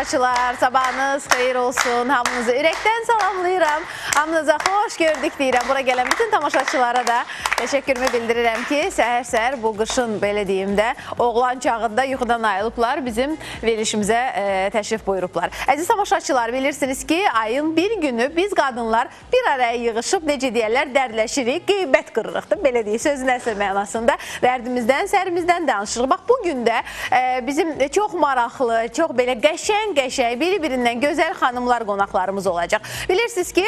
tamaşaçılar, sabahınız xeyir olsun. Hamınızı ürəkdən salamlayıram. Hamınıza xoş gördük deyirəm. Bura gələn bütün tamaşaçılara da təşəkkürümü bildirirəm ki, səhər-səhər bu qışın, belə deyim də, oğlan çağında yuxudan ayılıblar, bizim verilişimizə təşrif buyurublar. Əziz tamaşaçılar, bilirsiniz ki, ayın bir günü biz qadınlar bir araya yığışıb, necə deyərlər, dərdləşirik, qeybət qırırıq da, belə deyək, sözün əsl mənasında dərdimizdən, sərimizdən danışırıq. Bax, bugün də bizim çox maraqlı, çox belə qəşəng, biri-birindən gözəl xanımlar qonaqlarımız olacaq. Bilirsiniz ki,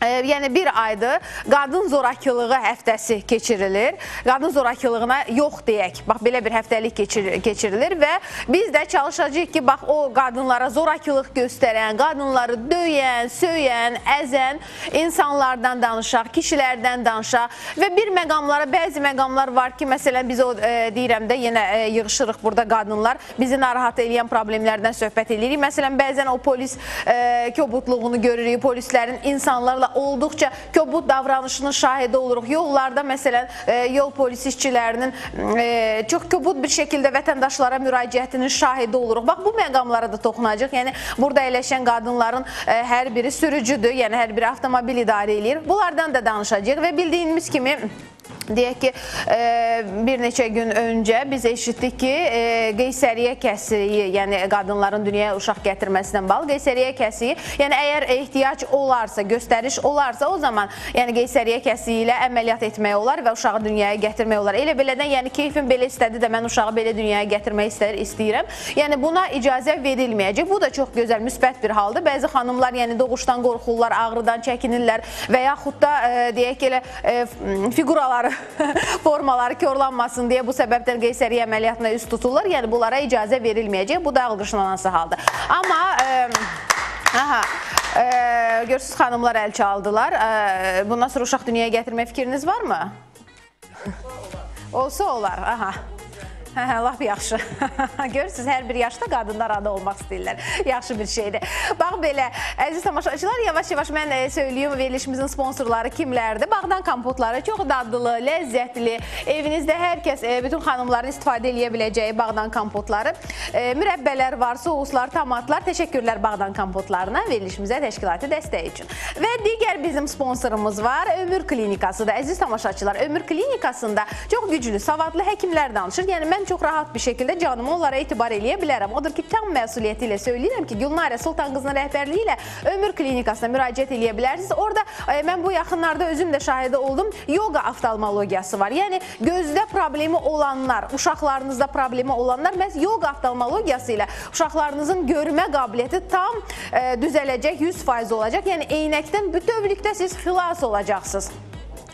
yəni bir aydır qadın zorakılığı həftəsi keçirilir. Qadın zorakılığına yox deyək. Bax, belə bir həftəlik keçirilir və biz də çalışacağıq ki, bax, o qadınlara zorakılıq göstərən, qadınları döyən, söyən, əzən insanlardan danışaq, kişilərdən danışaq və bir məqamlara, bəzi məqamlar var ki, məsələn, biz o deyirəm də, yenə yığışırıq burada qadınlar, bizi narahat edən problemlərdən söhbət edirik. Məsələn, bəzən o polis kobudluğunu görürük, polislərin insanlarla olduqca kobud davranışının şahidi oluruq. Yollarda, məsələn, yol polis işçilərinin çox kobud bir şəkildə vətəndaşlara müraciətinin şahidi oluruq. Bax, bu məqamlara da toxunacaq. Yəni, burada əyləşən qadınların hər biri sürücüdür, yəni hər biri avtomobil idarə edir. Bunlardan da danışacaq və bildiyimiz kimi, deyək ki, bir neçə gün öncə biz eşitdik ki, qeysəriyyə kəsiyi, yəni qadınların dünyaya uşaq gətirməsindən bağlı qeysəriyyə kəsiyi, yəni əgər ehtiyac olarsa, göstəriş olarsa, o zaman yəni qeysəriyyə kəsiyi ilə əməliyyat etmək olar və uşağı dünyaya gətirmək olar. Elə belədən, yəni keyfim belə istədi də mən uşağı belə dünyaya gətirmək istəyirəm. Yəni buna icazə verilməyəcək. Bu da çox gözəl, müsbət bir haldır. Bəzi xanımlar yəni doğuşdan qorxurlar, ağrıdan çəkinirlər və yaxud da deyək ki, elə figuraları formaları korlanmasın deyə bu səbəbdən qeysəriyyə əməliyyatına üst tuturlar. Yəni bunlara icazə verilməyəcək. Bu da alqışlanansı haldır. Amma görürsünüz, xanımlar əl çaldılar. Bundan sonra uşaq dünyaya gətirmək fikriniz varmı? Olsa olar. Laf yaxşı. Görürsünüz, hər bir yaşda qadınlar ada olmaq istəyirlər. Yaxşı bir şeydir. Bax belə, əziz tamaşaçılar, yavaş-yavaş mən söyləyim, verilişimizin sponsorları kimlərdir? Bağdan kompotları çox dadlı, ləzzətli, evinizdə hər kəs, bütün xanımların istifadə edə biləcəyi bağdan kompotları, mürəbbələr var, souslar, tomatlar. Təşəkkürlər bağdan kompotlarına, verilişimizə təşkilati dəstəyi üçün. Və digər bizim sponsorumuz var, Ömür Klinikasıdır. Əziz tamaşaçılar, Ömür Klinikasında çox güclü, savadlı həkimlər danışır. Yəni, mən çox rahat bir şəkildə canımı onlara etibar eləyə bilərəm. Odur ki, tam məsuliyyəti ilə söyləyirəm ki, Gülnarə Sultan qızının rəhbərliyi ilə Ömür Klinikasına müraciət eləyə bilərsiniz. Orada mən bu yaxınlarda özüm də şahidi oldum. Yoga oftalmologiyası var. Yəni, gözdə problemi olanlar, uşaqlarınızda problemi olanlar, məhz yoga oftalmologiyası ilə uşaqlarınızın görmə qabiliyyəti tam düzələcək, 100% olacaq. Yəni, eynəkdən bütövlükdə siz xilas olacaqsınız.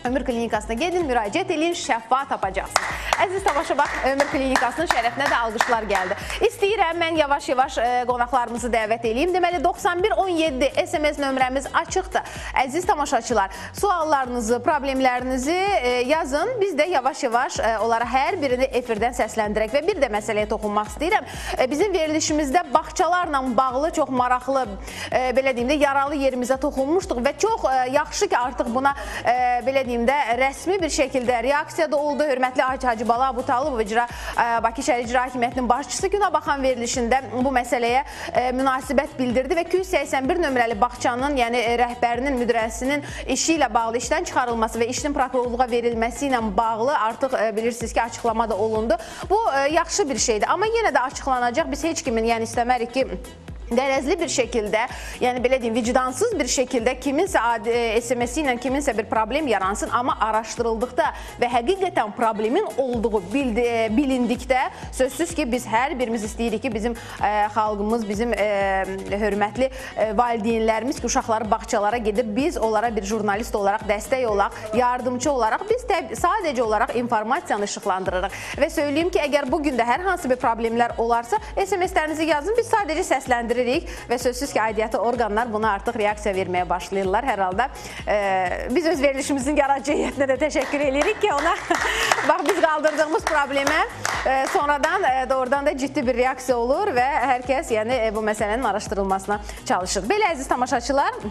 Ömür Klinikasına gedin, müraciət edin, şəfa tapacaqsınız. Əziz tamaşa, bax, Ömür Klinikasının şərəfinə də alqışlar gəldi. İstəyirəm, mən yavaş-yavaş qonaqlarımızı dəvət edeyim. Deməli, 9117 SMS nömrəmiz açıqdır. Əziz tamaşaçılar, suallarınızı, problemlərinizi yazın. Biz də yavaş-yavaş onlara hər birini efirdən səsləndirək və bir də məsələyə toxunmaq istəyirəm. Bizim verilişimizdə bağçalarla bağlı çox maraqlı, belə deyim də, yaralı yerimizə toxunmuşduq və çox yaxşı ki, artıq buna, belə deyim, rəsmi bir şəkildə reaksiyada oldu. Hörmətli Hacı Bala Abutalov Bakı Şəhər İcra Hakimiyyətinin başçısı Günə Baxan verilişində bu məsələyə münasibət bildirdi və 281 nömrəli bağçanın, yəni rəhbərinin, müdirəsinin işi ilə bağlı işdən çıxarılması və işin prokurorluğa verilməsi ilə bağlı artıq bilirsiniz ki, açıqlama da olundu. Bu yaxşı bir şeydir, amma yenə də açıqlanacaq. Biz heç kimin, yəni istəmərik ki, qərəzli bir şəkildə, yəni belə deyim, vicdansız bir şəkildə kiminsə SMS-i ilə kiminsə bir problem yaransın, amma araşdırıldıqda və həqiqətən problemin olduğu bilindikdə sözsüz ki, biz hər birimiz istəyirik ki, bizim xalqımız, bizim hörmətli valideynlərimiz ki, uşaqları bağçalara gedib, biz onlara bir jurnalist olaraq, dəstək olaraq, yardımcı olaraq, biz sadəcə olaraq informasiyanı işıqlandırırıq. Və söyləyeyim ki, əgər bugün də hər hansı bir problemlər olarsa, SMS-lərinizi yazın, biz sadəcə səsləndiririk və sözsüz ki, aidiyyatı orqanlar buna artıq reaksiya verməyə başlayırlar hər halda. Biz öz verilişimizin yaradıcı heyətinə də təşəkkür edirik ki, ona bax, biz qaldırdığımız problemə sonradan doğrudan da ciddi bir reaksiya olur və hər kəs yəni, bu məsələnin araşdırılmasına çalışır. Belə, əziz tamaşaçılar,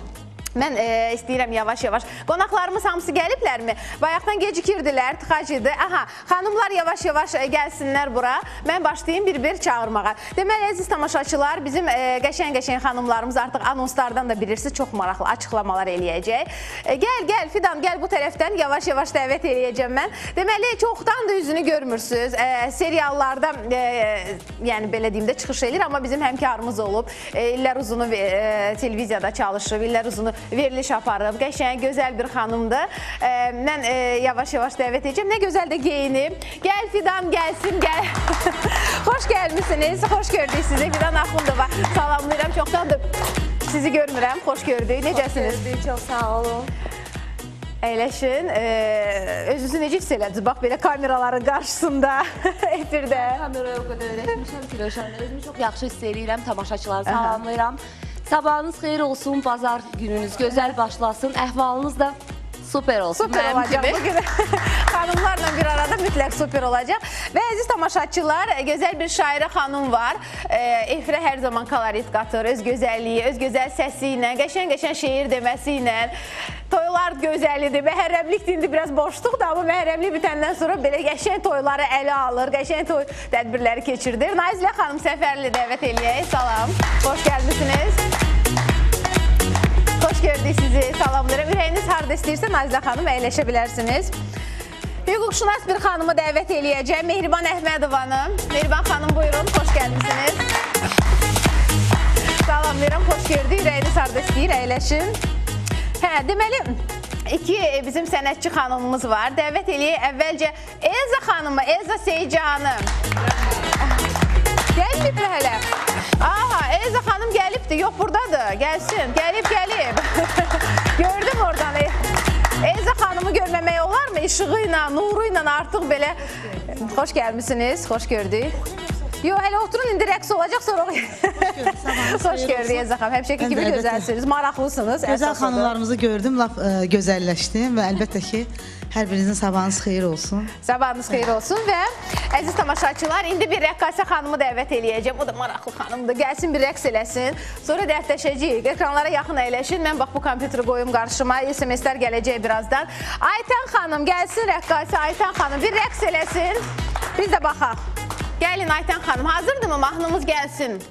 Mən istəyirəm yavaş-yavaş. Qonaqlarımız hamısı gəliblərmi? Bayaqdan gecikirdilər, tıxac idi. Aha, xanımlar yavaş-yavaş gəlsinlər bura. Mən başlayayım bir-bir çağırmağa. Deməli, əziz tamaşaçılar, bizim qəşəng-qəşəng xanımlarımız artıq anonslardan da bilirsiniz, çox maraqlı açıqlamalar eləyəcək. Gəl, Fidan, gəl bu tərəfdən yavaş-yavaş dəvət eləyəcəm mən. Deməli, çoxdan da üzünü görmürsünüz. Seriallarda, yəni belə deyim də çıxış edir, amma bizim həmkarımız olub. İllər uzunu televiziyada çalışıb, illər uzunu veriliş aparıb, qəşəng, gözəl bir xanımdır. Mən yavaş-yavaş dəvət edəcəm. Nə gözəl də geyinib. Gəl Fidan, gəlsin, gəl. Xoş gəlmişsiniz, xoş gördük sizi. Fidan Axundova salamlayıram. Çoxdandır sizi görmürəm, xoş gördük. Necəsiniz? Xoş gördük, çox sağ olun. Əyləşin. Özünüzü necə hiss elədiniz? Bax, belə kameraların qarşısında, efirdə. Kameraya o qədər öyrətmişəm ki, özümü çox yaxşı hiss eləyirəm, tamaşaçıları salamlayıram. Sabahınız xeyir olsun, bazar gününüz gözəl başlasın, əhvalınız da super olsun. Super olacaq bugün. Xanımlarla bir arada mütləq super olacaq. Və əziz tamaşaçılar, gözəl bir şairə xanım var. Efirə hər zaman kolorit qatır, öz gözəlliyi, öz gözəl səsi ilə, qəşəng-qəşəng şeir deməsi ilə. Toylar gözəlidir, məhərrəmlikdir, indi biraz boşluqdur, amma məhərrəmlik bitəndən sonra belə qəşəng toyları ələ alır, qəşəng toy tədbirləri keçirdir. Nazilə xanım Səfərli dəvət eləyək. Salam, xoş gəlmişsiniz. Xoş gördük sizi, salamlayıram. Ürəyiniz harada istəyirsə Nazilə xanım əyləşə bilərsiniz. Hüquqşünas bir xanımı dəvət eləyəcəm, Mehriban Əhmədovanı. Mehriban xanım buyurun, xoş gəlmişsiniz. Salamlayıram, xoş gördük. Ürəyiniz harada istəyir, əyləşin. Hə, deməli, iki bizim sənətçi xanımımız var. Dəvət eləyək əvvəlcə Elza xanımı, Elza Seycanı. Gəlməyib mi hələ? Aha, Elza xanım gəlibdir, yox buradadır, gəlsin, gəlib. Gördüm oradan. Elza xanımı görməmək olarmı? İşığı ilə, nuru ilə artıq belə. Xoş gəlmişsiniz, xoş gördük. Yox, hələ oturun, indi rəqs olacaq, sonra xoş gördük Elza xanım. Həmişəki kimi gözəlsiniz, maraqlısınız. Gözəl xanımlarımızı gördüm, laf gözəlləşdim və əlbəttə ki, hər birinizin sabahınız xeyir olsun. Sabahınız xeyir olsun və əziz tamaşaçılar, indi bir rəqqasə xanımı dəvət eləyəcəm. O da maraqlı xanımdır, gəlsin bir rəqs eləsin. Sonra dərdləşəcəyik, ekranlara yaxın əyləşin. Mən bax bu kompüteri qoyum qarşıma, SMS-lər gələcək birazdan. Aytən xanım, gəlsin rəqqasə, Aytən xanım bir rəqs eləsin. Biz də baxaq. Gəlin Aytən xanım, hazırdırmı? Mahnımız gəlsin.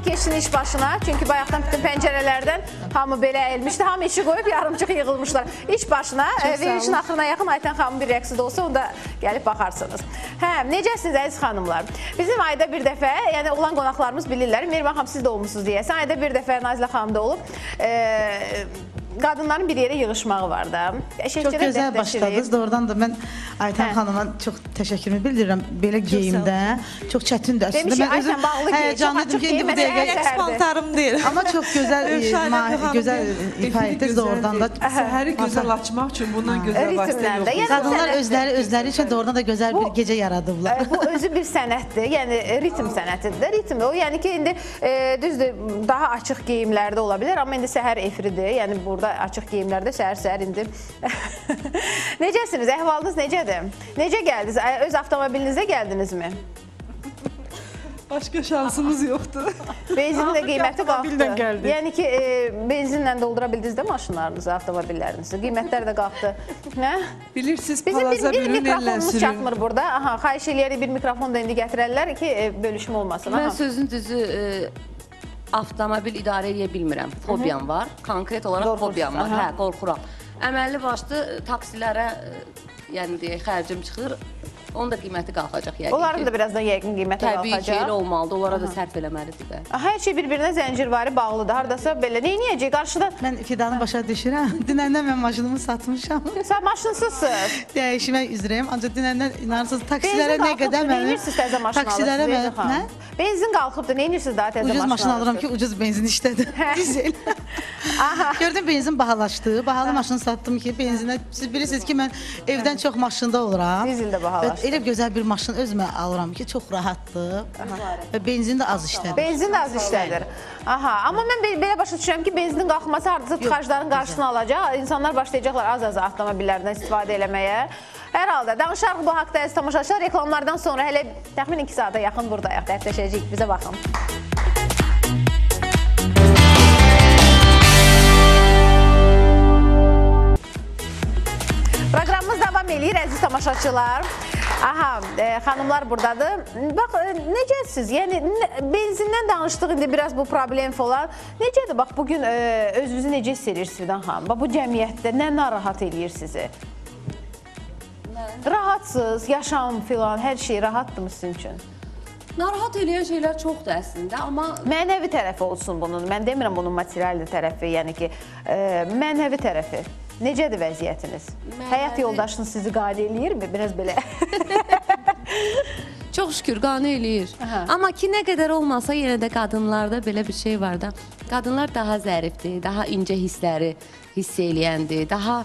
keçsin iş başına. Çünki bayaqdan bütün pəncərələrdən hamı belə əyilmişdi. Hamı işi qoyub yarımçıq yığılmışlar. İş başına verilişin axırına yaxın Aytən xanımın bir rəqsi də olsa onda gəlib baxarsınız. Hə, necəsiniz əziz xanımlar? Bizim ayda bir dəfə, yəni olan qonaqlarımız bilirlər. Mehriban xanım siz də olmuşsunuz deyəsən. Ayda bir dəfə Nazilə xanım da olub. Qadınların bir yerə yığışmağı var da. Çox gözəl başladınız. Doğrudan da mən Aytən xanıma çox təşəkkürümü bildirirəm. Belə geyimdə çox çətindir əslində. Demişik Aytən bağlı geyim, çox açıq geyim. Spontanım deyil. Amma çox gözəl ifa etdiniz doğrudan da. Səhəri gözəl açmaq üçün bundan gözəl vasitə yoxdur. Qadınlar özləri üçün doğrudan da gözəl bir gecə yaradıblar. Bu özü bir sənətdir. Yəni ritm sənətidir. Ritm o. Yəni ki indi düzdür daha açıq geyimlərdə ola bilər, amma indi səhər efiridir. Yəni burada açıq geyimlərdə səhər-səhər indi. Necəsiniz? Əhvalınız necədir? Necə gəldiniz? Öz avtomobilinizə gəldinizmi? Başqa şansımız yoxdur. Benzinin də qiyməti qalxdı. Gəldik. Yəni ki benzinlə doldura bildiniz də maşınlarınızı, avtomobillərinizi? Qiymətlər də qalxdı. Nə? Bilirsiniz, Bizim palaza bir bürün ellə mikrofonumuz sürün. çatmır burada. Aha, xahiş eləyərik bir mikrofon da indi gətirərlər ki bölüşmə olmasın. Mən sözün düzü avtomobil idarə edə bilmirəm. Fobiyam var. Konkret olaraq fobiyam var. Hə, qorxuram. Əməlli başlı taksilərə yəni deyək xərcim çıxır. Onun da qiyməti qalxacaq yəqin ki. Onların da birazdan yəqin qiyməti qalxacaq. Təbii ki, elə olmalıdır. Onlara da sərf eləməlidir də. Hər şey bir-birinə zəncirvari bağlıdır. Hardasa belə. Neyniyəcək? Qarşıdan Mən Fidanı başa düşürəm. Dünəndən mən maşınımı satmışam. sən maşınsızsınız. Dəyişmək üzrəyəm. Ancaq dünəndən inanırsınız taksilərə Benzin nə qədər qalxıbdır. Neyirsiniz təzə maşın taksilərə alırsınız? nə? Benzin qalxıbdır. Neyirsiniz daha təzə Ucuz maşın alıram ki, alırsınız? ucuz benzin işlədir. Dizel. Gördüm benzin bahalaşdı. Bahalı maşın satdım ki, benzinə. Siz bilirsiniz ki, mən evdən çox maşında oluram. Dizel də bahalaşdı. Elə gözəl bir maşın özümə alıram ki, çox rahatdır. Və benzin də az işlədir. Benzin də az işlədir. Aha, amma mən belə başa düşürəm ki, benzinin qalxması hardasa tıxacların qarşısını alacaq. İnsanlar başlayacaqlar az-az avtomobillərdən istifadə eləməyə. Hər halda danışarıq bu haqda əziz tamaşaçılar. Reklamlardan sonra hələ təxmin 2 saata yaxın buradayıq. Dərdləşəcəyik. Bizə baxın. Proqramımız davam eləyir əziz tamaşaçılar. Aha, xanımlar buradadır. Bax, necəsiz? Yəni, benzindən danışdıq indi biraz bu problem falan. Necədir? Bax, bugün özünüzü necə hiss edirsiniz Fidan xanım? Bax, bu cəmiyyətdə nə narahat eləyir sizi? Rahatsız, yaşam filan, hər şey rahatdır mı sizin üçün? Narahat eləyən şeylər çoxdur əslində, amma Mənəvi tərəfi olsun bunun. Mən demirəm bunun materialli tərəfi, yəni ki, mənəvi tərəfi. Necədir vəziyyətiniz? Həyat yoldaşınız sizi qane eləyirmi? Biraz belə. çox şükür qane eləyir. Amma ki, nə qədər olmasa yenə də qadınlarda belə bir şey var da. Qadınlar daha zərifdir, daha incə hissləri hiss eləyəndir, daha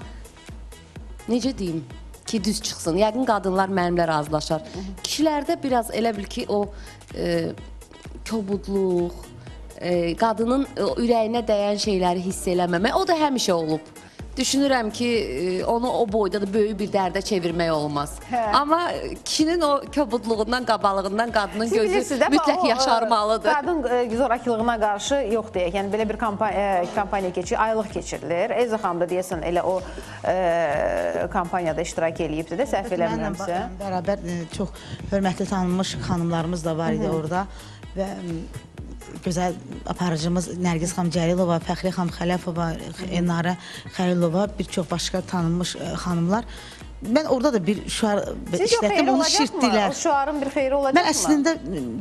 necə deyim ki, düz çıxsın. Yəqin qadınlar mənimlə razılaşar. Kişilərdə biraz elə bil ki, o kobudluq, qadının ürəyinə dəyən şeyləri hiss eləməmək, o da həmişə olub. Düşünürəm ki, onu o boyda da böyük bir dərdə çevirmək olmaz. Amma kişinin o kobudluğundan, qabalığından qadının gözü mütləq yaşarmalıdır. Qadın zorakılığına qarşı yox deyək. Yəni, belə bir kampaniya keçir, aylıq keçirilir. Elza xanım da deyəsən elə o kampaniyada iştirak eləyibdir də, səhv eləmirəmsə. Bərabər çox hörmətli tanınmış xanımlarımız da var idi orada və gözəl aparıcımız Nərgiz xanım Cəlilova, Fəxri xanım Xələfova, Enarə Xəlilova, bir çox başqa tanınmış xanımlar. Mən orada da bir şüar işlətdim, onu şirtdilər. O şüarın bir xeyri olacaq mı? Mən əslində,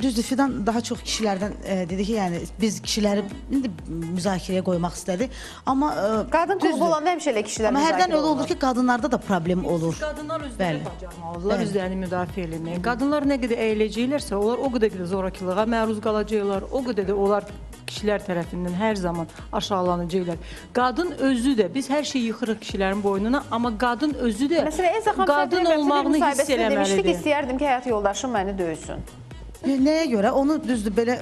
düzdür, Fidan daha çox kişilərdən dedi ki, yəni biz kişiləri indi müzakirəyə qoymaq istədik. Amma qadın klubu olanda həmişə elə kişilər amma müzakirə hərdən elə olur ki, qadınlarda da problem olur. Qadınlar özləri bacarmalıdırlar, özlərini müdafiə eləməyə. Qadınlar nə qədər əyiləcəklərsə, onlar o qədər zorakılığa məruz qalacaqlar, o qədər də onlar kişilər tərəfindən hər zaman aşağılanacaqlar. Qadın özü də, biz hər şeyi yıxırıq kişilərin boynuna, amma qadın özü də qadın olmağını hiss eləməlidir. Demişdik ki, istəyərdim ki, həyat yoldaşım məni döysün. Nəyə görə? Onu düzdür, belə...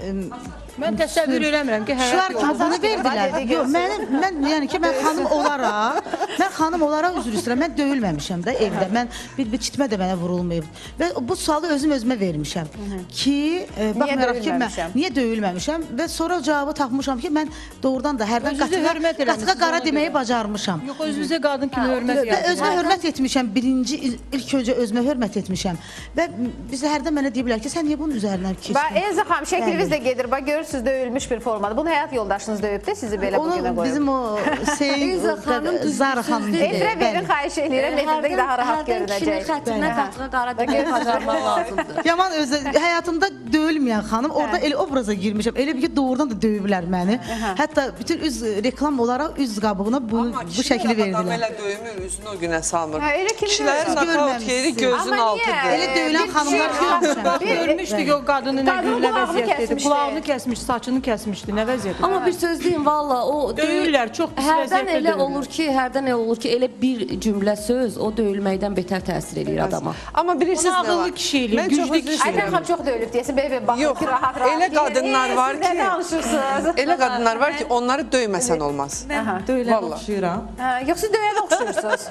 Mən təsəvvür eləmirəm ki, həyat yoldaşım... Şüar kimi bunu verdilər. Yox, mən yəni ki, mən xanım olaraq, mən xanım olaraq üzr istəyirəm. Mən döyülməmişəm də evdə. Mən bir çitmə də mənə vurulmayıb. Və bu sualı özümə vermişəm ki, baxmayaraq ki, mən niyə döyülməmişəm və sonra cavabı tapmışam ki, mən doğrudan da hərdən qaçıqa qara deməyi bacarmışam. Yox, özünüzə qadın kimi hörmət Və özümə hörmət etmişəm. Birinci, ilk öncə özümə hörmət etmişəm. Və bizə hərdən mənə deyiblər ki, sən niyə bunun üzərindən keçdin? Elza xanım, şəkliniz də gedir. Bax, görürsünüz, döyülmüş bir formada. Bunu həyat yoldaşınız döyüb də sizi belə bugünə qoyub. Bizim o Zara xanım dedi. Efirə verin, xahiş edirəm. Efirdə daha rahat görünəcək. Kimin xətrinə qaçığa qara deməyi bacarmaq lazımdır. Yaman həyatımda döyülməyən xanım, orada elə obraza girmişəm. Elə bir ki, doğrudan da döyüblər məni. Hətta bütün üz reklam olaraq üz qabığına bu şəkili verdilər. Adam elə döymür, üzünü o günə salmır. Elə kimi Kişilərin nakavt yeri gözün altıdır. Elə döyülən xanımlar görmüşəm. Görmüşdük o qadını nə güllə vəziyyətdədir. Qulağını kəsmiş, saçını kəsmişdi, nə vəziyyətdə. Amma bir söz deyim, valla o döyürlər, çox pis vəziyyətdə döyürlər. Hərdən elə olur ki, elə bir cümlə söz o döyülməkdən betər təsir edir adama. Amma bilirsiniz nə var? Ağıllı kişi ilə, güclü kişi ilə. Ayten xanım çox döyülüb deyəsin, belə baxır ki, rahat Elə qadınlar var ki, siz nə danışırsınız? Elə qadınlar var ki, onları döyməsən olmaz. Mən döyülən oxşuyuram. Yox, siz döyən oxşuyursunuz.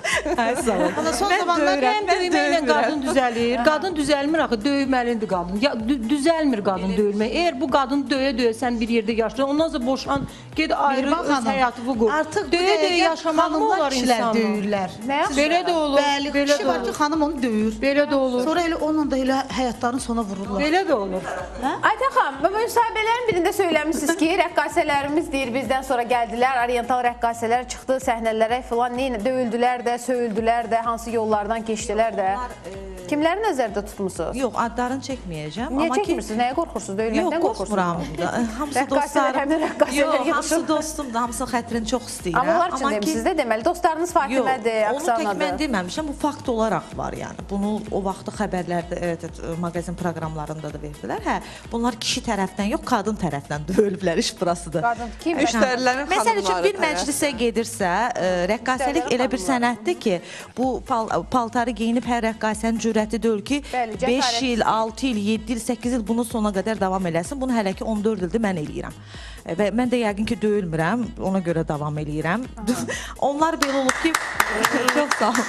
Sağ olun. Mən döyməklə qadın düzəlir. Qadın düzəlmir axı, döyməlidir qadın. Düzəlmir qadın döyülmək. Əgər bu qadın döyə-döyə sən bir yerdə yaşayırsan, ondan sonra boşan, ged ayrı öz həyatını qur. Artıq döyə-döyə yaşamaq mı olar insanlar? Döyürlər. Belə də olur. Bəli, kişi var ki, xanım onu döyür. Belə də olur. Sonra elə onunla da elə həyatlarını sona vururlar. Belə də olur. Ayten xanım, bu müsahibələrin birində söyləmişsiniz ki, rəqqasələrimiz deyir, bizdən sonra gəldilər, oriental rəqqasələr çıxdı səhnələrə filan, döyüldülər də, söyüldülər də, hansı yollardan keçdilər də. Kimləri nəzərdə tutmusunuz? Yox, adlarını çəkməyəcəm. Niyə çəkmirsiniz? Nəyə qorxursunuz? Döyülməkdən qorxursunuz? Yox, qorxmuram. Hamısı dostlarım. Yox, hamısı dostumdur, hamısının xətrini çox istəyirəm. Amma onlar üçün demişsiniz də deməli, dostlarınız Fatimədir, Aksana'dır. Onu tək mən deməmişəm, bu fakt olaraq var yəni. Bunu o vaxtı xəbərlərdə, maqazin proqramlarında da verdilər. Hə, bunlar kişi tərəfdən yox, qadın tərəfdən döyülüblər, iş burasıdır. Qadın kim? Müştərilərin xanımları. Məsəl üçün bir məclisə gedirsə, rəqqasəlik elə bir sənətdir ki, bu paltarı geyinib hər rəqqasənin cürəti deyil ki, 5 il, 6 il, 7 il, 8 il bunu sona qədər davam eləsin. Bunu hələ ki 14 ildir mən eləyirəm. Və mən də yəqin ki döyülmürəm, ona görə davam eləyirəm. Onlar belə olub ki, çox sağ olun.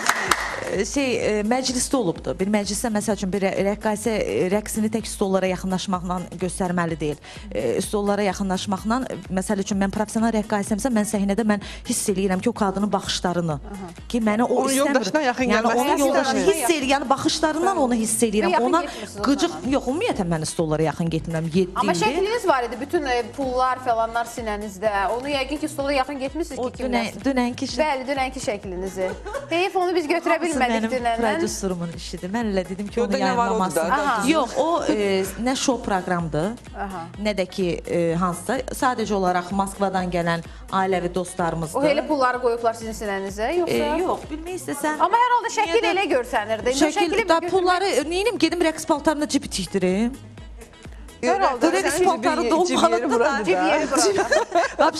Məclisdə olubdur. Bir məclisdə məsəl üçün bir rəqqasə rəqsini tək stollara yaxınlaşmaqla göstərməli deyil. Stollara yaxınlaşmaqla, məsəl üçün mən professional rəqqasəmsə, mən səhnədə mən hiss eləyirəm ki, o qadının baxışlarını ki, mənə o istəmir. Yoldaşına yaxın gəlməsi. Onun yoldaşını hiss eləyir, yəni baxışlarından onu hiss eləyirəm. Ona qıcıq, yox, ümumiyyətən mən stollara yaxın getmirəm, 7 ildir. Amma şəkliniz var idi, bütün pullar falanlar sinənizdə. Onu yəqin ki, stola yaxın getmişsiniz ki, kimləsin? Dünənki şəkil. Bəli, dünənki şəklinizi. Heyf, onu biz götürə bilmədik dünəndən. Prodüserumun işidir. Mən elə dedim ki, onu yayınlamasın. Yox, o nə şou proqramdır, nə də ki, hansısa. Sadəcə olaraq Moskvadan gələn ailəvi dostlarımızdır. O elə pulları qoyublar sizin sinənizə, yoxsa? Yox, bilmək istəsən. Amma hər halda şəkil elə görsənirdi. Şəkil, pulları, neynim, gedim rəqs paltarına cib itikdirim. Rəqs paltarı dolmalıdır da. Cib yeri burada.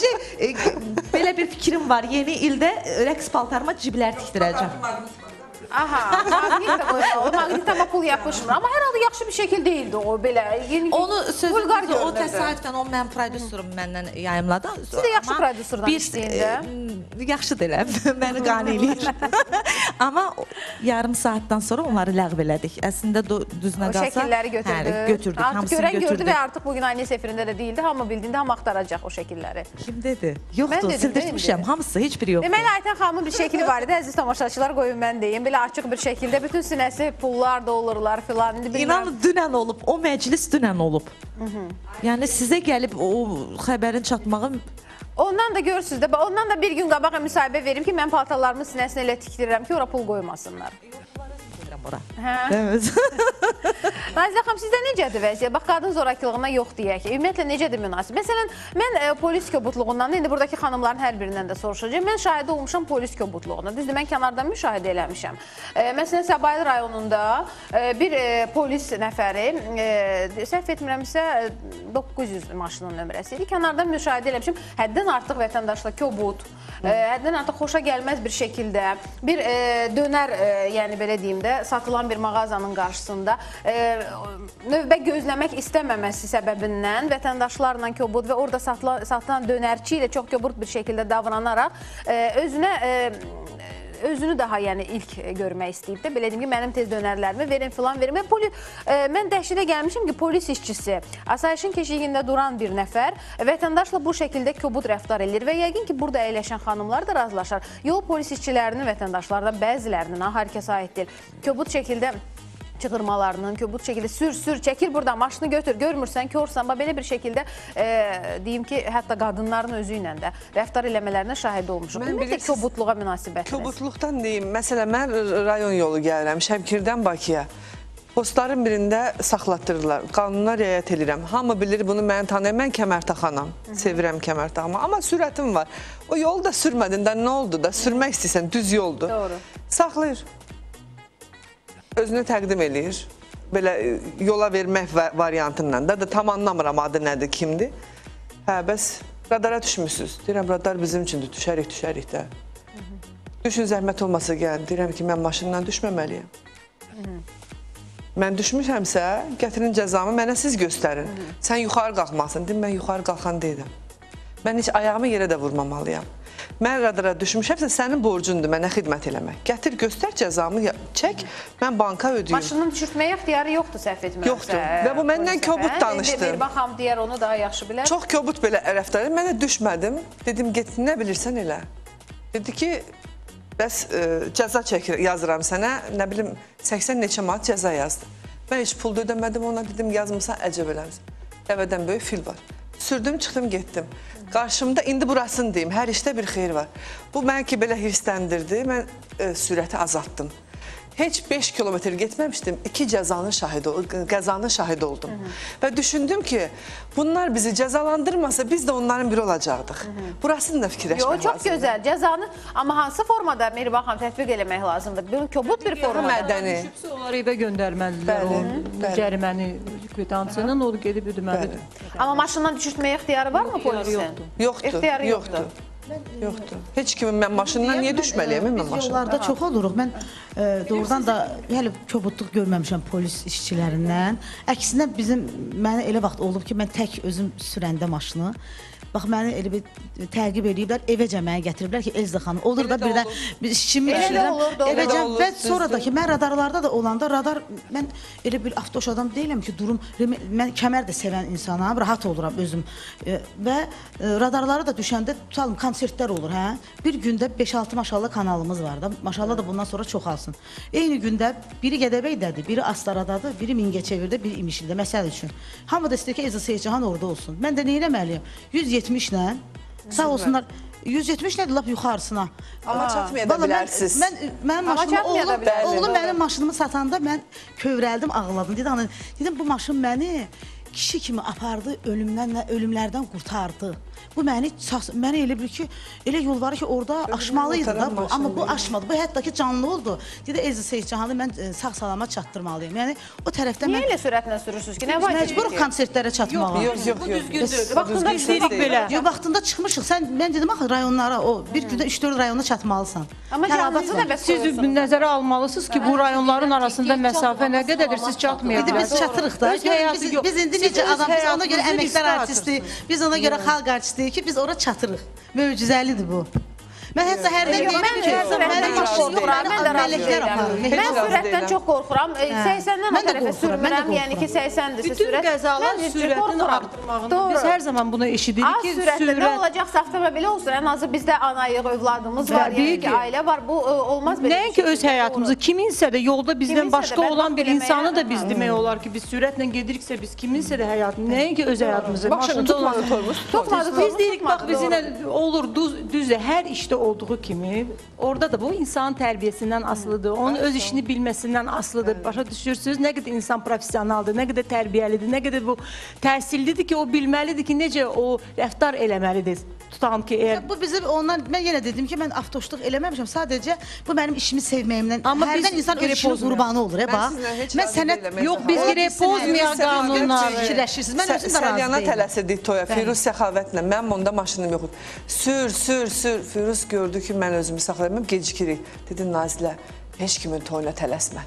Belə bir fikrim var. Yeni ildə rəqs paltarıma ciblər tikdirəcəm. Aha, maqnit də qoyulur. Maqnit amma pul yapışmır. Amma hər halda yaxşı bir şəkil deyildi o belə. Onu sözünüzü o təsadüfən, o mənim prodüserum məndən yayımladı. Siz də yaxşı prodüserdan işləyində. Yaxşıdır elə, məni qane eləyir. Amma yarım saatdan sonra onları ləğv elədik. Əslində düzünə qalsa. O şəkilləri götürdük. Hamısını Görən gördü götürdük. və artıq bugün Aynes efirində də deyildi. Hamı bildiğinde, hamı axtaracaq o şəkilləri. Kim dedi? Yoxdur, sildirtmişəm. Hamısı, heç biri yoxdur. Deməli, Ayten xanımın bir şəkili var idi. Əziz tamaşaçılar, qoyun mən deyim. Belə açıq bir şəkildə bütün sinəsi pullar, dollarlar filan. İnanın, dünən olub. O məclis dünən olub. Yəni sizə gəlib o xəbərin çatmağı... Ondan da görürsünüz də, ondan da bir gün qabağa müsahibə verim ki, mən paltarlarımı sinəsinə elə tikdirirəm ki, ora pul qoymasınlar. Nazlı xanım, sizdə necədir vəziyyət? Bax, qadın zorakılığına yox deyək. Ümumiyyətlə, necədir münasib? Məsələn, mən polis köbutluğundan, indi buradakı xanımların hər birindən də soruşacağım. Mən şahidi olmuşam polis köbutluğuna. Düzdür, mən kənardan müşahidə eləmişəm. Məsələn, Səbail rayonunda bir polis nəfəri, səhv etmirəmsə, 900 maşının nömrəsi idi. Kənardan müşahidə eləmişəm. Həddən artıq vətəndaşla köbut, həddən artıq xoşa gəlməz bir şəkildə bir dönər, yəni belə deyim də, satılan bir mağazanın qarşısında növbə gözləmək istəməməsi səbəbindən vətəndaşlarla köbut və orada satılan dönərçi ilə çox köbut bir şəkildə davranaraq özünə özünü daha yəni ilk görmək istəyib də. Belə deyim ki, mənim tez dönərlərimi verin filan verin. Mən dəhşətə gəlmişim ki, polis işçisi asayişin keşiyində duran bir nəfər vətəndaşla bu şəkildə kobud rəftar edir və yəqin ki, burada əyləşən xanımlar da razılaşar. Yol polis işçilərinin vətəndaşlardan bəzilərinin hər kəsə aiddir. Kobud şəkildə çığırmalarının, kobud şəkildə sür, çəkil buradan, maşını götür, görmürsən, körsən, belə bir şəkildə deyim ki, hətta qadınların özü ilə də rəftar eləmələrinə şahid olmuşuq. Ümumiyyətlə, kobudluğa münasibətiniz. Kobudluqdan deyim, məsələn, mən rayon yolu gəlirəm, Şəmkirdən Bakıya. Postların birində saxlatdırırlar, qanuna riayət edirəm. Hamı bilir bunu, məni tanıyır, mən kəmər taxanam, sevirəm kəmər taxamı. Amma sürətim var. O yolu da sürmədin də, nə oldu da, sürmək istəyirsən, düz yoldur. Doğru. Saxlayır. Özünü təqdim eləyir, belə yola vermək variantından da tam anlamıram adı nədir, kimdir. Hə, bəs radara düşmüşsünüz. Deyirəm, radar bizim üçündür, düşərik də. Düşün, zəhmət olmasa gəlin, deyirəm ki, mən maşından düşməməliyəm. Mən düşmüşəmsə, gətirin cəzamı mənə siz göstərin. Sən yuxarı qalxmasın, deyim, mən yuxarı qalxan deyiləm. Mən heç ayağımı yerə də vurmamalıyam. Mən radara düşmüşəmsə, sənin borcundur mənə xidmət eləmək. Gətir, göstər cəzamı, çək, mən banka ödəyim. Maşının düşürtməyə ixtiyarı yoxdur, səhv etmirəmsə. Yoxdur və bu məndən kobud danışdı. Bir baxam deyər, onu daha yaxşı bilər. Çox kobud belə rəftar edir. Mən də düşmədim. Dedim, get, nə bilirsən elə. Dedi ki, bəs cəza yazıram sənə, nə bilim, 80 neçə manat cəza yazdı. Mən heç pul da ödəmədim ona, dedim, yazmısan, əcəb eləmsən. Dəvədən böyük fil var. Sürdüm, çıxdım, getdim. Qarşımda indi burasını deyim, hər işdə bir xeyir var. Bu mənə ki, belə hirsləndirdi, mən sürəti azaltdım. Heç 5 kilometr getməmişdim, 2 qəzanın şahidi oldum. Və düşündüm ki, bunlar bizi cəzalandırmasa, biz də onların biri olacaqdıq. Burasını da fikirləşmək lazımdır. Çox gözəl, cəzanı, amma hansı formada Mehriban xanım tətbiq eləmək lazımdır? Bunun kobud bir formada. Mədəni. Düşübsə, onlar evə göndərməlidirlər o cəriməni kvitansiyayla, o gedib ödəməlidir. Amma maşından düşürtməyə ixtiyarı varmı polisin? Yoxdur, yoxdur. Yoxdur. Heç kimin mən maşından niyə düşməliyəm mən maşından? Biz yollarda çox oluruq. Mən doğrudan da hələ kobudluq görməmişəm polis işçilərindən. Əksinə mənə elə vaxt olub ki, mən tək özüm sürəndə maşını. Bax, məni elə bir təqib ediblər, evəcə mənə gətiriblər ki, Elza xanım, olur da birdən işimi işləyirəm, evəcəm və sonradakı mən radarlarda da olanda, mən elə bir avtoş adam deyiləm ki, durum, mən kəmər də sevən insanam, rahat oluram özüm və radarlara da düşəndə, tutalım, konsertlər olur, hə? Bir gündə 5-6 maşallah kanalımız var da, maşallah da bundan sonra çoxalsın. Eyni gündə biri Gədəbəydədir, biri Astaradadır, biri Mingəçevirdə, biri İmişlidə, məsəl üçün. Hamı da istəyir ki, Elza Seyidcahan orada olsun. Mən də neynəməliyim? 170-lə, sağ olsunlar, 170 nədir lap yuxarısına. Amma çatmaya da bilərsiniz. Mənim maşınımı, oğlum mənim maşınımı satanda mən kövrəldim, ağladım. Dedim, bu maşın məni kişi kimi apardı, ölümlərdən qurtardı. Bu məni elə bilir ki, elə yol var ki, orada aşmalıydı da bu. Amma bu aşmadı, bu hətta ki, canlı oldu. Dedi, Elza Seyidcahanı mən sağ-salamat çatdırmalıyım. Yəni, o tərəfdən mən... Niyə elə sürətlə sürürsünüz ki? Nə var ki? Məcburuq konsertlərə çatmağa. Yox. Bu düzgündür. Vaxtında istəyirik belə. Vaxtında çıxmışıq. Mən dedim axı rayonlara, o bir gündə 3-4 rayona çatmalısan. Amma canınızı da Siz nəzərə almalısınız ki, bu rayonların arasında məsafə nə qədərdir, siz çatmaya Bir də biz çatırıq da. Biz indi necə adam, biz ona görə əməkdar artistlik, biz ona görə xalq artistlik ki, biz ora çatırıq. Möcüzəlidir bu. Mən hətta hərdən deyirəm ki, mənim maşınım mələklər aparır. Mən sürətdən çox qorxuram. 80-dən o tərəfə sürmürəm, yəni ki, 80-dirsə sürət. Bütün qəzalar sürətini artdırmağını biz hər zaman bunu eşidirik ki, sürətdə nə olacaqsa avtomobili olsun. Ən azı bizdə anayıq, övladımız var, yəni ki, ailə var. Bu olmaz belə. Nəinki öz həyatımızı, kiminsə də yolda bizdən başqa olan bir insanı da biz demək olar ki, biz sürətlə gediriksə, biz kiminsə də həyatını, nəinki öz həyatımızı, maşında olan... Biz deyirik, bax, biz yenə olur, düzdür, hər işdə olduğu kimi, orada da bu insanın tərbiyəsindən asılıdır, onun öz işini bilməsindən asılıdır. Başa düşürsünüz, nə qədər insan professionaldır, nə qədər tərbiyəlidir, nə qədər bu təhsillidir ki, o bilməlidir ki, necə o rəftar eləməlidir. Tutam ki, bu bizim ondan, mən yenə dedim ki, mən avtoşluq eləməmişəm, sadəcə bu mənim işimi sevməyimdən. Amma hərdən insan öz işinin qurbanı olur, bax. Mən sənət, yox, biz gerək pozmayan qanunları fikirləşirsiniz. Mən özüm də razı deyim. Səlyana tələsirdik toya, Firuz Səxavətlə, mənim onda maşınım yoxdur. Sür. Firuz gördü ki, mən özümü saxlayamam, gecikirik. Dedi, Nazilə, heç kimin toyuna tələsmə.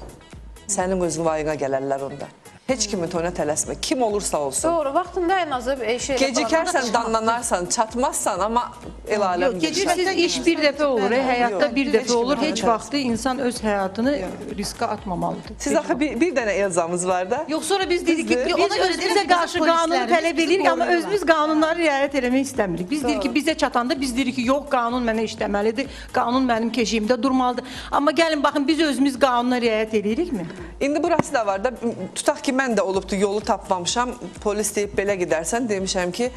Sənin özün vayına gələrlər onda. Heç kimi toyuna tələsmə. Kim olursa olsun. Doğru, vaxtında ən azı şey Gecikərsən, danlanarsan, çatmazsan, amma el aləm Geciksiz iş bir dəfə olur, həyatda Yox, bir heç dəfə olur. kimə Heç tələs. vaxtı insan öz həyatını riskə atmamalıdır. Siz axı bir dənə Elzamız var da. Yox, sonra biz dedik ki, Düzdür. biz Ona görə özümüzə deyirəm ki, qarşı bizim qanunu polislərimiz tələb bizi edirik, amma qoruyurlar. özümüz qanunları riayət eləmək istəmirik. Biz deyirik ki, bizə çatanda biz deyirik ki, yox, qanun mənə işləməlidir, qanun mənim keşiyimdə durmalıdır. Amma gəlin, baxın, biz özümüz qanuna riayət edirikmi? İndi burası da var da, tutaq ki, mən də olubdu, yolu tapmamışam, polis deyib belə gedərsən, demişəm ki,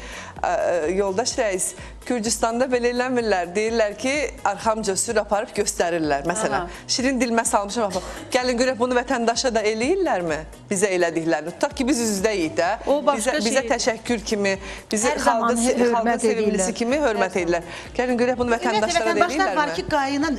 yoldaş rəis, Gürcüstanda belə eləmirlər, deyirlər ki, arxamca sür aparıb göstərirlər, məsələn. Şirin dilmə salmışam, gəlin görək bunu vətəndaşa da eləyirlərmi? Bizə elədiklərini. Tutaq ki, biz üzdəyik də, bizə təşəkkür kimi, bizi xalqın sevimlisi kimi hörmət edirlər. Gəlin görək bunu vətəndaşlara da Vətəndaşlar var ki, eləyirlərmi? qayına,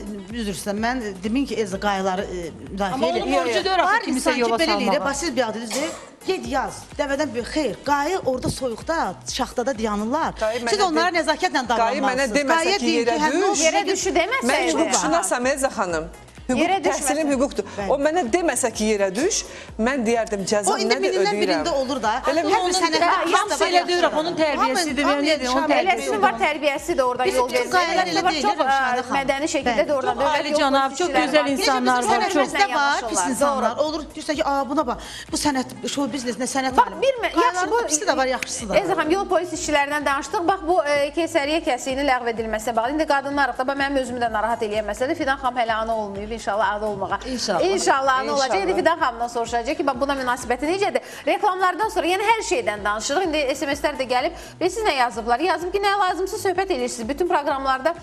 üzrsən, mən demin ki, qayıları müdafiə Amma onun borcu deyil axı kimisə yola salmağa. Basit bir adınızdır. Ged yaz, dəvədən bir xeyr. Qayı orada soyuqda, şaxtada dayanırlar. Siz onlara nəzakətlə Qayı mənə davranmalısınız. deməsə ki, yerə düş. Yerə düşü Mən deməsəydi. hüquqşünasam Elza xanım. Yerə düşməsə. Təhsilim hüquqdur. O mənə deməsə ki, yerə düş, mən deyərdim O cəzam indi nədir birindən birində ödəyirəm. olur da. Elə Hər bir sənədə hamısı elə deyir, onun tərbiyəsidir, nədir, onun Eləsinin var, tərbiyəsi də oradan Bizim yol bütün qayələr elə deyil, Çox Rövşənə xanım. mədəni şəkildə də oradan Çox alicənab, çox gözəl insanlar var, çox. Sənətimizdə var, pis insanlar. Olur, deyirsən ki, buna bax, bu sənət, show biznesinə sənət Bax, yaxşı bu pisi də var, yaxşısı da var. Ezra xanım, yol polis işçilərindən danışdıq. Bax, bu keysəriyyə kəsiyinin ləğv edilməsinə bağlı. İndi qadınlarıq da, mənim özümü də narahat eləyən məsələdir. Fidan xanım hələ ana olmayıb, inşallah ana olmağa. İnşallah ana olacaq. İndi Fidan xanımdan soruşacaq ki, buna münasibəti necədir? Reklamlardan sonra, yəni hər şeydən danışırıq. İndi SMS-lər də gəlib. Və siz nə yazıblar? Yazıb ki, nə lazımsa söhbət edirsiniz. Bütün proqramlarda,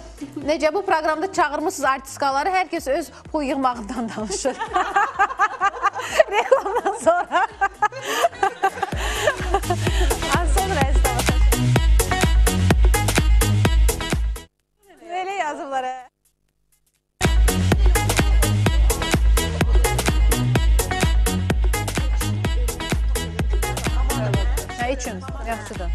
necə bu proqramda çağırmışsınız artistkaları, hər kəs öz pul yığmağından danışır. Reklamdan sonra. Az sonra Belə yazıblar. İçin, yaxşıdır.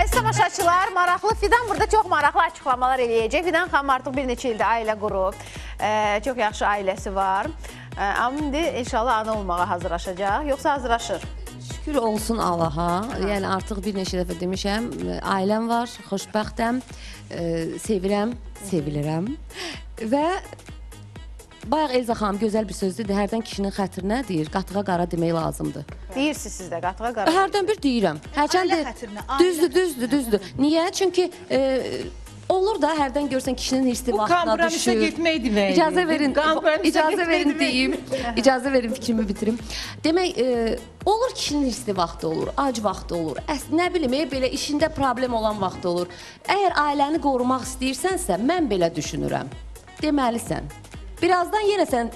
Əziz tamaşaçılar, maraqlı Fidan burada çox maraqlı açıqlamalar eləyəcək. Fidan xanım artıq bir neçə ildə ailə qurub, çox yaxşı ailəsi var. Amma indi inşallah ana olmağa hazırlaşacaq, yoxsa hazırlaşır? Şükür olsun Allaha. Yəni artıq bir neçə dəfə demişəm, ailəm var, xoşbəxtəm, sevirəm, sevilirəm və bayaq Elza xanım gözəl bir sözdür, hərdən kişinin xətrinə deyir, qatığa qara demək lazımdır. Deyirsiniz siz də, qatığa qara. Hərdən bir deyirəm. Ailə xətrinə, ailə Düzdür. Niyə? Çünki olur da hərdən görsən kişinin hirsi Bu vaxtına kompromisə düşür. getmək deməkdir. İcazə verin deyim. İcazə verin fikrimi bitirim. Demək, olur kişinin hirsi vaxtı olur, ac vaxtı olur. Nə bilim, belə işində problem olan vaxtı olur. Əgər ailəni qorumaq istəyirsənsə, mən belə düşünürəm. Deməlisən. Birazdan yenə sən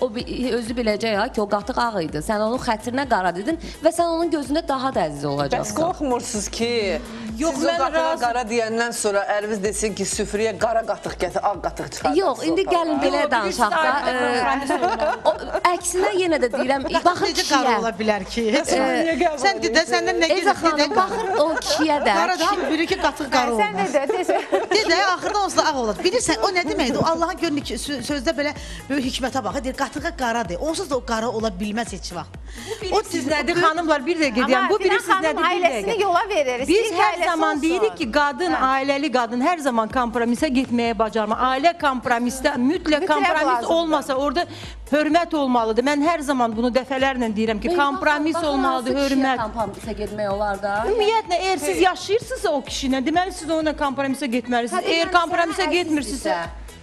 özü biləcək ki, o qatıq ağ idi. Sən onun xətrinə qara dedin və sən onun gözündə daha da əziz Bəs olacaqsan. qorxmursunuz ki, Yox, siz o mən qatığa razı- qara deyəndən sonra ərviz desin ki, süfrüyə qara qatıq gətir, ağ qatıq çıxar. Yox, indi gəlin belə danışaq da. Əksinə yenə də deyirəm, baxın Necə qara kişiyə. ola bilər ki? Sən dedə, səndən nə Elza gedir? xanım, baxın o kişiyə də. Qara da, biri ki, qatıq qara Sən olmaz. də desə. Dedə, axırda onsuz da ağ olur. Bilirsən, o nə deməkdir? O Allahın gönlü sözdə belə böyük hikmətə baxır, deyir, qatığa qaradır. Onsuz da o qara ola bilməz heç vaxt. O siz nədir xanımlar, bir dəqiqə deyəm. Amma Bu Fidan bilirsiniz xanım nədir, bir ailəsini dəqiqə. yola verir. Biz İstəyir ki, hər ailəsi zaman olsun. deyirik ki, qadın, ailəli qadın hər zaman kompromisə getməyə bacarma. Ailə kompromisdə mütləq kompromis lazımdır. olmasa orada hörmət olmalıdır. Mən hər zaman bunu dəfələrlə deyirəm ki, kompromis olmalıdır, hörmət. Kompromisə getmək olar da. Ümumiyyətlə, əgər siz yaşayırsınızsa o kişilə, deməli siz onunla kompromisə getməlisiniz. Əgər kompromisə getmirsinizsə,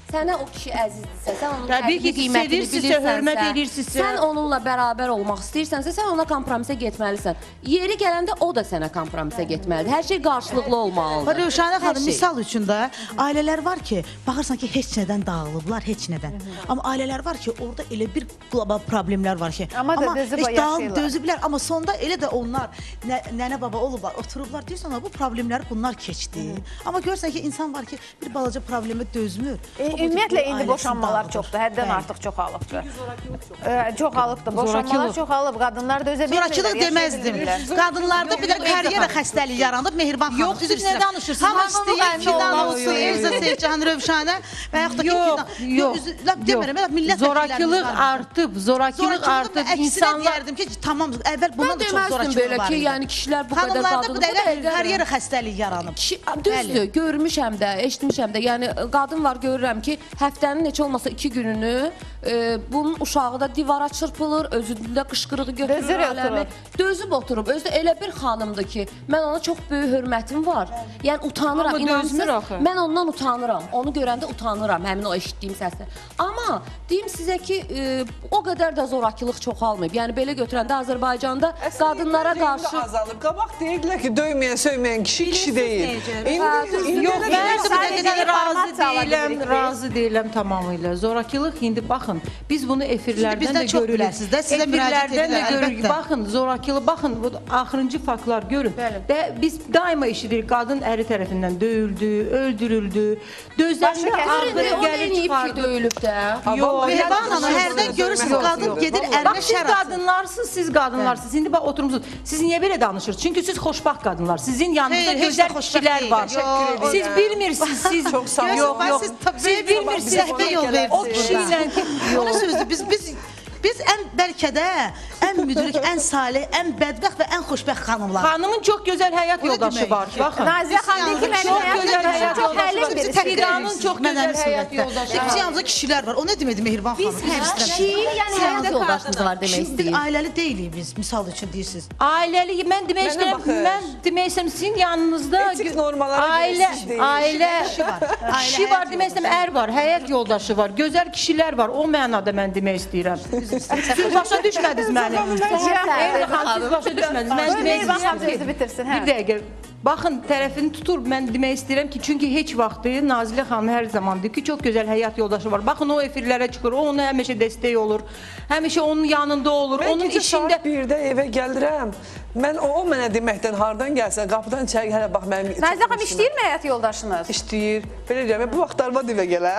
Sənə o kişi əzizdirsə, sən onun Təbii ki, qiymətini sevirsinizsə, hörmət bilirsənsə, edirsinizsə. sən onunla bərabər olmaq istəyirsənsə, sən ona kompromisə getməlisən. Yeri gələndə o da sənə kompromisə getməlidir. Hər şey qarşılıqlı olmalıdır. Rövşənə xanım, Hər şey. misal üçün də ailələr var ki, baxırsan ki, heç nədən dağılıblar, heç nədən. Amma ailələr var ki, orada elə bir qlobal problemlər var ki, Amma da dözüb heç yaşayırlar. dözüblər, amma sonda elə də onlar nənə baba olublar, oturublar, deyirsən ona bu problemləri bunlar keçdi. Amma görürsən ki, insan var ki, bir balaca problemə dözmür. Ümumiyyətlə indi ailəsinin boşanmalar bağıdır. çoxdur, həddən Bəli. artıq çoxalıbdır. Çoxalıbdır, boşanmalar çoxalıb, qadınlar da özə bilmirlər, Zorakılıq deməzdim. Qadınlarda bir də karyera xəstəliyi yaranıb, Mehriban xanım. Yox, siz nə danışırsınız? Hamı Hamı istəyir, bəndə Fidan olan olsun, yox. Elza Seyircan, Rövşanə və yaxud da ki, Yox, Fidan. Demirəm, millət Zorakılıq artıb, zorakılıq artıb. Əksinə İnsanlar deyərdim ki, tamam, əvvəl bundan da çox deməzdim zorakılıq belə var ki, idi. yəni kişilər bu qədər Xanımlarda qadını bu dəqiqə karyera xəstəliyi yaranıb. Düzdür, görmüşəm də, eşitmişəm də. Yəni qadın var görürəm ki, həftənin neçə olmasa 2 gününü bunun uşağı da divara çırpılır, özündə qışqırığı götürür Dözür aləmi. oturur. Dözüb oturub. Özü də elə bir xanımdır ki, mən ona çox böyük hörmətim var. Yəni utanıram, Amma dözmür inansınız. axı. Mən ondan utanıram. Onu görəndə utanıram, həmin o eşitdiyim səslə. Amma deyim sizə ki, o qədər də zorakılıq çoxalmayıb. Yəni belə götürəndə Azərbaycanda qadınlara qarşı azalıb. Qabaq deyirdilər ki, döyməyən, söyməyən kişi deyil. Yox, mən Sadəcə sadəcə informasiya ala bilirik. razı deyiləm tamamilə. Zorakılıq indi baxın, biz bunu efirlərdən bizdən də çox görürük. biləsiniz də, sizə müraciət Efirlərdən də edirlər, görürük. əlbəttə. Baxın, zorakılıq, baxın, bu axırıncı faktlar görün. Və biz daima eşidirik, qadın əri tərəfindən döyüldü, öldürüldü. Dözəndə ağır o gəlir eləyib ki, çıxardı. döyülüb də. Yox, Mehriban yox, xanım, yox, hərdən yox, görürsünüz, yox, qadın yox. gedir Bax, ərinə siz şər atır. qadınlarsınız, siz qadınlarsınız. İndi bax oturmusunuz. Siz niyə belə danışırsınız? Çünki siz xoşbaxt qadınlar. Sizin yanınızda Xeyr, heç də gözəl xoşbəxt kişilər deyil. var. Yox, Siz bilmirsiniz, siz Çox sağ olun. Yox, yox. Siz bilmirsiniz, səhvə yol O verirsiniz. kişi ilə ki, Ona sözdür, biz ən bəlkə də ən müdrik, ən salih, ən bədbəxt və ən xoşbəxt xanımlar. xanımın çox gözəl həyat O nə yoldaşı demək? var. Baxın. Nazirə xanım deyir ki, mənim Çox həyat gözəl yoldaşım həyat çox yoldaşı həlim var. birisi. Fidanın çox gözəl həyat yoldaşı Bizim var. yanımızda kişilər var. O nə deməkdir Mehriban xanım? Kişi, yəni həyat yoldaşınız var demək Biz istəyir. ailəli deyilik biz, misal üçün deyirsiniz. Ailəli, mən demək Mənə istəyirəm, baxır. mən demək istəyirəm sizin yanınızda Etik normalara ailə, görə siz deyil. ailə, Ailə, kişi var həyat demək istəyirəm, ər var, həyat yoldaşı var, gözəl kişilər var. O mənada mən demək istəyirəm. Siz başa düşmədiniz məni. Eyni xanım, siz başa düşmədiniz. Mən demək Mehriban xanım istəyirəm sözü ki, bitirsin. Hə. bir dəqiqə. Baxın, tərəfini tutur, mən demək istəyirəm ki, çünki heç vaxtı Nazilə xanım hər zaman deyir ki, çox gözəl həyat yoldaşı var. Baxın, o efirlərə çıxır, o ona həmişə dəstək olur, həmişə onun yanında olur, Mən onun gecə işində... saat 1-də evə gəlirəm. Mən o mənə deməkdən hardan gəlsə, qapıdan içəri hələ bax mənim... Nazirə xanım işləyirmi həyat yoldaşınız? İşləyir. Belə deyirəm, bu vaxt arvad evə gələ.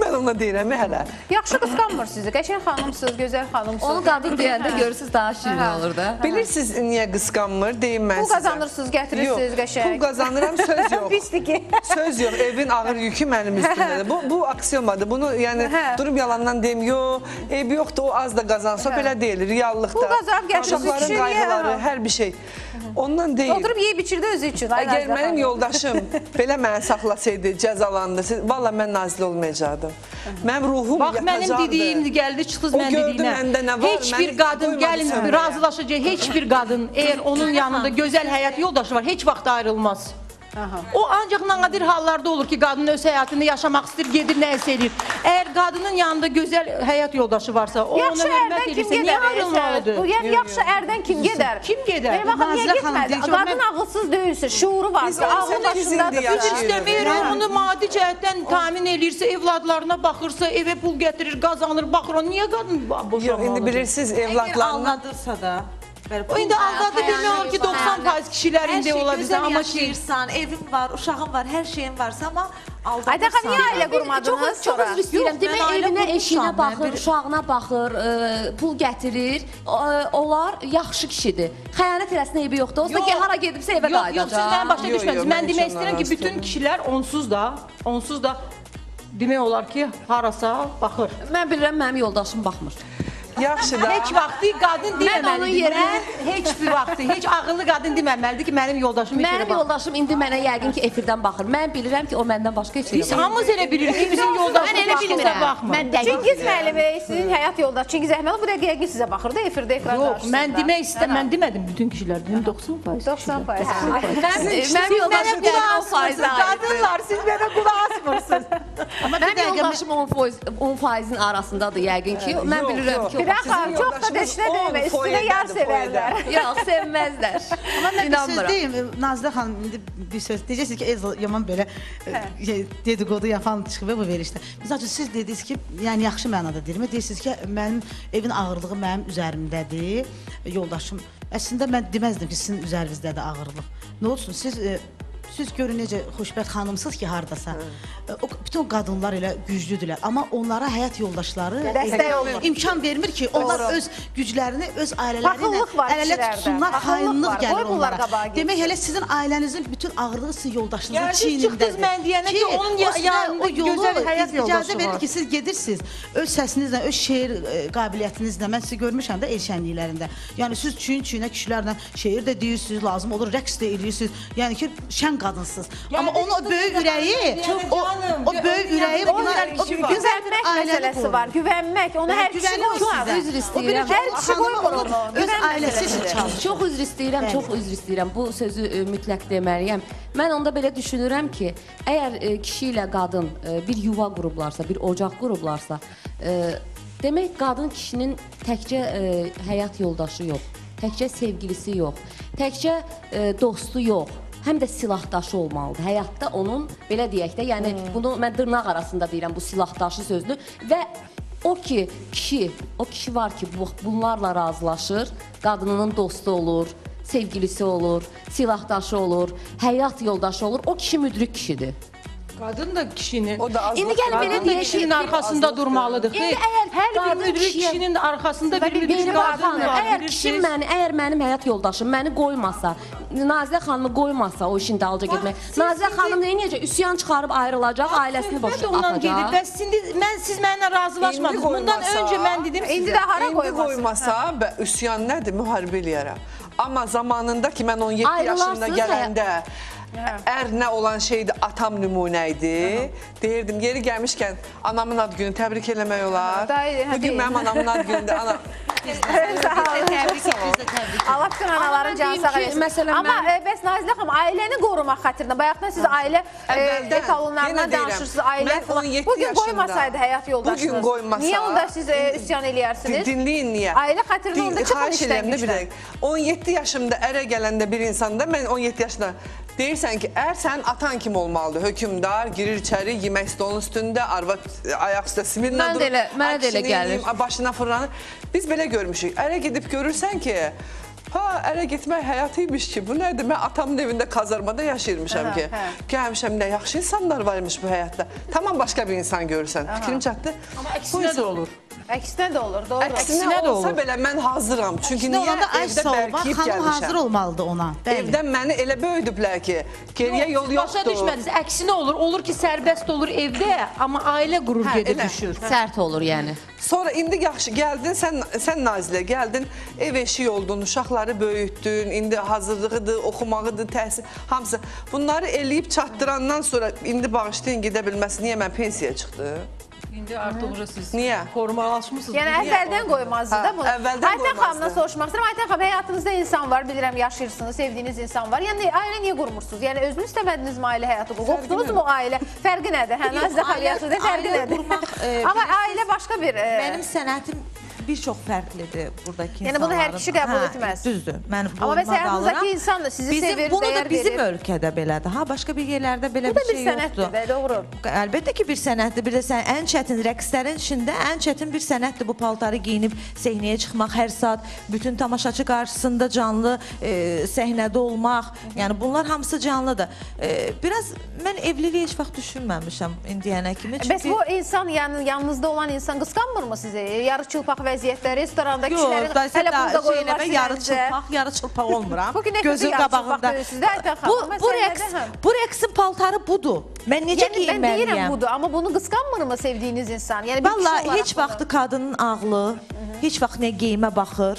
Mən ona deyirəm hələ. Yaxşı qısqanmır sizi. Qəşəng xanımsınız, gözəl xanımsınız. Onu qadın deyəndə görürsüz daha şirin olur da. Bilirsiniz niyə qısqanmır, deyim mən Pul sizə. qazanırsınız, gətirirsiniz, Yox, qəşəng. pul qazanıram, söz yox. Pisdir ki. Söz yox, evin ağır yükü mənim üstümdədir. Bu aksiyomadır. Bunu yəni Hə. durub yalandan deyim, yox, ev yoxdur, o az da qazansa belə deyil, reallıqda. Pul qazanıb gətirsin, Uşaqların kişi qayğıları, niyə? hər bir şey. Ondan deyil. Oturub yeyib içirdi özü üçün. Ay Əgər Nazirə mənim xanım. yoldaşım belə mənə saxlasaydı, cəzalandı, valla mən nazil olmayacaqdım. Mənim ruhum Bax, yatacaqdı. mənim dediyim gəldi, çıxdınız O mən gördü dediyimə. məndə nə var, Heç məni bir qadın, qoymadı gəlin, sönməyə. razılaşacaq, heç bir qadın, əgər onun yanında gözəl həyat yoldaşı var, heç vaxt ayrılmaz. O ancaq nadir hallarda olur ki, qadın öz həyatını yaşamaq istəyir, gedir nəyəsə edir. Əgər qadının yanında gözəl həyat yoldaşı varsa, o ona Yaxşı hörmət ərdən kim edirsə, niyə gedər? ayrılmalıdır? Yəni yaxşı ərdən kim gedər? Kim gedər? Benim axı niyə Nazirə xanım getmədi? deyir ki, Qadın mən- ağılsız deyilsin, şuuru var. Biz Ağlı 18 ildir başındadır. yaşayırıq. İstəmir, onu maddi cəhətdən təmin eləyirsə, evladlarına baxırsa, evə pul gətirir, qazanır, baxır, o niyə qadın Yox, boşanmalıdır? indi bilirsiniz Əgər evladlarını... aldadırsa da, belə O indi aldadı demək olar ki, 90% kişilər indi ola Hər şey bizə, gözəl amma ki... yaşayırsan, evin var, uşağın var, hər şeyin varsa, amma Ayda xanım, niyə aldadırsan. ailə qurmadınız Çox sonra? üzr istəyirəm. Yox, Demək mən ailə evinə, qurmuşam, eşiyinə mən baxır, bir- uşağına baxır, pul gətirir. Onlar yaxşı kişidir. Xəyanət eləsin eybi yoxdur. Olsa ki, hara gedibsə evə Yox, yox, siz qayıdacaq. mənim başa Yox, düşmədiniz. yox, Mən mən demək heç istəyirəm ki, ondan bütün kişilər onsuz da demək olar ki, harasa baxır. Mən bilirəm, mənim yoldaşım baxmır. Yaxşı da. Heç vaxtı qadın onun deməməlidir. yerinə- Mən heç bir vaxtı, heç ağıllı qadın deməməlidir ki, mənim yoldaşım heç Mənim yerə baxmır. yoldaşım indi mənə yəqin ki, efirdən baxır. Mən bilirəm ki, o məndən başqa heç Biz yerə baxmır. hamımız elə bilirik ki, bizim Mən yoldaşımız elə başqasına bilmirəm. baxmır. Mən dəqiq Çingiz müəllimi, sizin həyat yoldaşı Çingiz Əhmədov bu dəqiqə yəqin sizə baxır da efirdə ekran Yox, qarşısında. mən demək istəyirəm, mən demədim bütün kişilər, dedim 90%. 90%. Mənim yoldaşım Mənə qulaq 10%-ə asmırsınız, qadınlar, siz mənə qulaq asmırsınız. Mənim yoldaşım 10%-in arasındadır yəqin ki. Mən Yox, bilirəm yox. ki, Bir dəqiqə, çox da deşinə demə, üstünə yar sevərlər. yox, sevməzlər. Amma mən bir söz İnanmıram. deyim, Nazirə xanım indi bir söz deyəcəksiniz ki, Elza yaman belə dedikodu yapan çıxıb bu verişdə. Məsəl üçün siz dediniz ki, yəni yaxşı mənada deyirəm, deyirsiniz ki, mənim evin ağırlığı mənim üzərimdədir, yoldaşım. Əslində mən deməzdim ki, sizin üzərinizdədir ağırlıq. Nə olsun, siz siz görün necə xoşbəxt xanımsınız ki, hardasa. O bütün qadınlar elə güclüdürlər, amma onlara həyat yoldaşları Dəstək olmur. imkan vermir ki, onlar öz güclərini, öz ailələri Paxıllıq var ilə ələ kişilərdə. tutsunlar, Paxıllıq xainlıq var. gəlir Qoy bunlar onlara. qabağa getsin. Demək elə sizin ailənizin bütün ağırlığı sizin yoldaşınızın Yəni siz çiynindədir. çıxdınız mən deyənə ki, onun yanında gözəl həyat icazə yoldaşı verir var. ki, siz gedirsiniz, öz səsinizlə, öz şeir qabiliyyətinizlə, mən sizi görmüşəm də el şənliklərində. Yəni siz çiyin-çiyinə kişilərlə şeir də deyirsiniz, lazım olur, rəqs də edirsiniz. Yəni ki, şən qadınsınız. Amma onun o böyük ürəyi, o böyük ürəyi bunlar Güvənmək məsələsi var. Güvənmək. Onu hər kişi qoymaz. Üzr istəyirəm. Hər kişi qoymur onu. öz ailəsi üçün çalışır. Çox üzr istəyirəm, çox üzr istəyirəm. Bu sözü mütləq deməliyəm. Mən onda belə düşünürəm ki, əgər kişi ilə qadın bir yuva qurublarsa, bir ocaq qurublarsa, demək qadın kişinin təkcə həyat yoldaşı yox, təkcə sevgilisi yox, təkcə dostu yox, həm də silahdaşı olmalıdır. Həyatda onun, belə deyək də, yəni bunu mən dırnaq arasında deyirəm bu silahdaşı sözünü və o kişi var ki, bunlarla razılaşır, qadınının dostu olur, sevgilisi olur, silahdaşı olur, həyat yoldaşı olur, o kişi müdrik kişidir. Qadın da kişinin, O da azlıq. İndi gəl belə qadın da deyək kişinin ki, arxasında durmalıdır. İndi əgər Hər bir qadın müdrik kişiyə- kişinin arxasında bir müdrik Benim qadın var. əgər kişim məni, əgər mənim həyat yoldaşım məni qoymasa, Nazilə xanımı qoymasa o işin dalınca getmək, Nazilə xanım nəyəcək? Üsyan çıxarıb ayrılacaq, ailəsini Söhbət ondan gedir. boşaltacaq. Bəs siz mənimlə razılaşmadınız. İndi Bundan qoymasa- öncə mən dedim İndi sizə. də hara İndi qoymasa? qoymasa, üsyan nədir? Müharibə eləyərəm. Amma zamanında ki, mən 17 Ayrılarsınız yaşında gələndə ər nə olan şeydi, atam nümunə idi. Deyirdim, yeri gəlmişkən anamın ad günü təbrik eləmək olar. Bugün mənim anamın ad günüdür. Allah bütün anaların canı sağ deyim ki, eləsin. məsələn, Amma bəs Nazilə xanım, ailəni qorumaq xatirinə, bayaqdan siz ailə Əvvəldən, etalonlarından yenə deyirəm, danışırsınız, ailə mən falan. 17 Bugün yaşında, qoymasaydı həyat yoldaşınız, bugün qoymasa- niyə onda siz üsyan eləyərsiniz? Dinləyin niyə? Ailə xatirinə onda çıxın Xahiş işdən eləyəm də bir gücdən. dəqiq. 17 yaşımda ərə gələndə bir insanda, mən 17 yaşında deyirsən ki, ər sənin atan kimi olmalıdır. Hökümdar, girir içəri, yemək stolunun üstündə, arvad ayaq üstə simirlə Mən də elə- mənə də elə gəlir. Başına fırlanır. Biz belə görmüşük. Ərə gedib görürsən ki, ərə getmək həyatıymış ki, bu nədir? Mən atamın evində kazarmada yaşayırmışam ki, gəlmişəm, nə yaxşı insanlar varmış bu həyatda. Tamam, başqa bir insan görürsən. Fikrim çatdı. Amma əksinə də olur. Əksinə də olur, doğru. Əksinə də olsa olur. belə mən hazıram. Çünki Nə niyə olanda ay evdə sağ ol, bərkiyib xanım hazır gəlmişəm. olmalıdır ona. Bəli. Evdən məni elə böyüdüblər ki, geriyə yol Başa yoxdur. düşmədiniz. Əksinə olur. Olur ki, sərbəst olur evdə, amma ailə qurur gedib elə. düşür. Sərt olur yəni. Sonra indi yaxşı gəldin, sən Nazilə gəldin, ev eşik oldun, uşaqları böyütdün, indi hazırlığıdır, oxumağıdır, təhsil, hamısı. Bunları eləyib çatdırandan sonra indi bağışlayın gedə bilməsi, niyə mən pensiyaya çıxdım? İndi artıq siz Niyə? formalaşmısınız. Yəni əvvəldən qoymazdı da bunu. əvvəldən Aytən qoymazdı. xanımdan soruşmaq istəyirəm. Aytən xanım, həyatınızda insan var, bilirəm yaşayırsınız, sevdiyiniz insan var. Yəni ailə niyə qurmursunuz? Yəni özünüz istəmədiniz mi ailə həyatı qurmaq? Qopdunuz mu ailə? Fərqi nədir? Hə, Nazilə xanım yaşadı, fərqi ailə nədir? qurmaq, Amma ailə başqa bir Mənim sənətim bir çox fərqlidir buradakı Yəni bunu hər insanların. kişi qəbul Hə, etməz. Düzdür. Mən Amma boynuma məsələn, həyatınızdakı qalıram. insan da sizi sevir, Bunu da dəyər bizim verir. ölkədə belədir. Ha, başqa bir yerlərdə belə Bu da bir bir şey sənətdir yoxdur. də, doğru. Əlbəttə ki, bir sənətdir. Bir də sən ən çətin rəqslərin içində ən çətin bir sənətdir bu paltarı geyinib səhnəyə çıxmaq hər saat, bütün tamaşaçı qarşısında canlı səhnədə olmaq. Yəni bunlar hamısı canlıdır. Biraz mən evliliyi heç vaxt düşünməmişəm indiyənə kimi. Bəs bu insan, yəni yanınızda olan insan qısqanmırmı sizi? Yarı çılpaq vəziyyətdə, restoranda kişilərin hələ burada qoyurlar yarı çılpaq, yarı çılpaq olmuram. Bugün Gözün qabağında. Bu rəqsin paltarı budur. Mən necə Yəni mən deyirəm geyinməliyəm? budur, amma bunu qısqanmırmı sevdiyiniz insan? Yəni bir kişi Vallahi olaraq heç bunu- vaxtı qadının ağlı, heç vaxt nə geyimə baxır,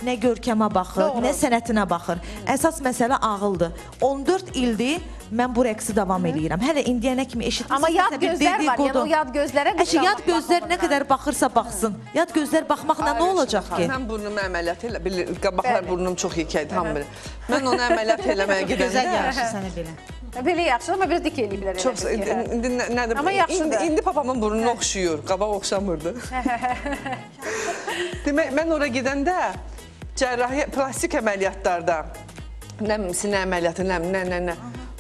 nə görkəmə baxır, Doğru. nə sənətinə baxır. Əsas məsələ ağıldır. 14 ildir mən bu rəqsi davam edirəm. Hələ indiyənə kimi eşitmişsiniz. Amma yad gözlər var, yəni o yad gözlərə Əşi, yad gözlər nə qədər baxırsa baxsın. Yad gözlər baxmaqla nə olacaq ki? Mən burnumu əməliyyat elə, qabaqlar Bəli. burnum çox yekəydi, hamı bilir. Mən onu əməliyyat eləməyə Gözəl gedəndə yaraşır sənə belə. Belə yaxşı, amma biraz dik eləyiblər. elə çox bil ki, hə. indi nədir? Amma yaxşıdır. İndi papamın burnunu oxşuyur, qabaq oxşamırdı. Demək mən ora gedəndə cərrahi plastik əməliyyatlarda nə sinə əməliyyatı, nə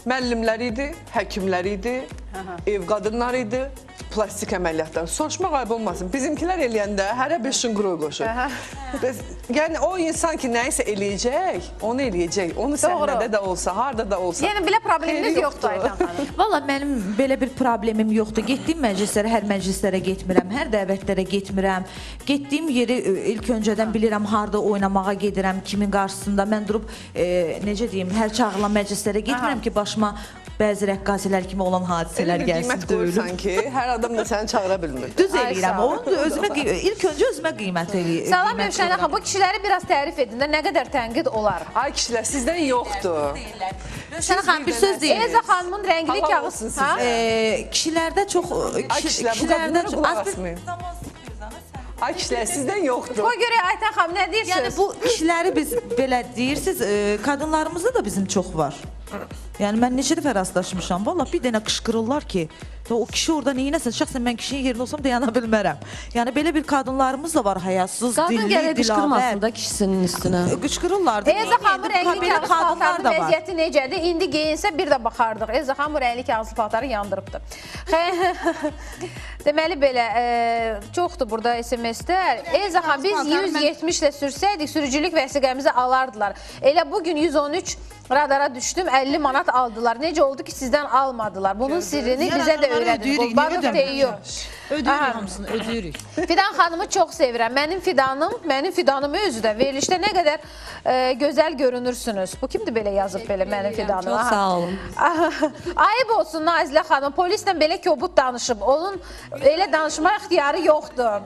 müəllimlər idi, həkimlər idi, ev qadınları idi, plastik əməliyyatdan. Soruşmaq ayıb olmasın. Bizimkilər eləyəndə hərə bir şınqıroy qoşur. Yəni o insan ki, nəyisə eləyəcək, onu eləyəcək. Onu səhnədə də olsa, harada da olsa. Yəni belə probleminiz yoxdur Aydan xanım. Valla mənim belə bir problemim yoxdur. Getdiyim məclislərə, hər məclislərə getmirəm, hər dəvətlərə getmirəm. Getdiyim yeri ilk öncədən bilirəm, harada oynamağa gedirəm, kimin qarşısında. Mən durub, necə deyim, hər çağırılan məclislərə getmirəm ki, başıma bəzi rəqqasələr kimi olan hadisələr gəlsin. Qiymət qoyursan ki, hər adam da səni çağıra bilmir. Düz eləyirəm, ilk öncə özümə qiymət eləyirəm. Salam Rövşənə xanım, bu kişiləri biraz tərif edin də nə qədər tənqid olar? Ay kişilər, sizdən yoxdur. Rövşənə xanım, bir söz deyil. Elza xanımın rəngli kağız. Kişilərdə çox... Ay kişilər, bu qadınlara qulaq asmayın. Ay kişilər, sizdən yoxdur. O görə Aydan xanım, nə deyirsiniz? Yəni bu kişiləri biz belə deyirsiniz, qadınlarımızda da bizim çox var. Yəni mən neçə dəfə rastlaşmışam. Valla bir dənə qışqırırlar ki, o kişi orada neyinəsə, şəxsən mən kişinin yerində olsam dayana bilmərəm. Yəni belə bir qadınlarımız da var, həyasız, dilli, Qadın gələ qışqırmasın da kişisinin üstünə. Qışqırırlar da. Elza xanımın rəngli kağız paltarının vəziyyəti necədir? İndi geyinsə bir də baxardıq. Elza xanımın rəngli kağız paltarı yandırıbdır. Deməli belə, çoxdur burada SMS-lər. Elza xanım, biz 170 ilə sürsəydik, sürücülük vəsiqəmizi alardılar. Elə bugün 113 radara düşdüm, 50 manat aldılar. Necə oldu ki, sizdən almadılar? Bunun sirrini bizə də öyrədin. Qurbanov deyiyor. Ödəyirik hamısını, ödəyirik. Fidan xanımı çox sevirəm. Mənim fidanım özü də verilişdə nə qədər gözəl görünürsünüz. Bu kimdir belə yazıb belə mənim fidanım? Çox sağ olun. Ayıb olsun Nazilə xanım, polislə belə kobud danışıb. Onun elə danışma ixtiyarı yoxdur.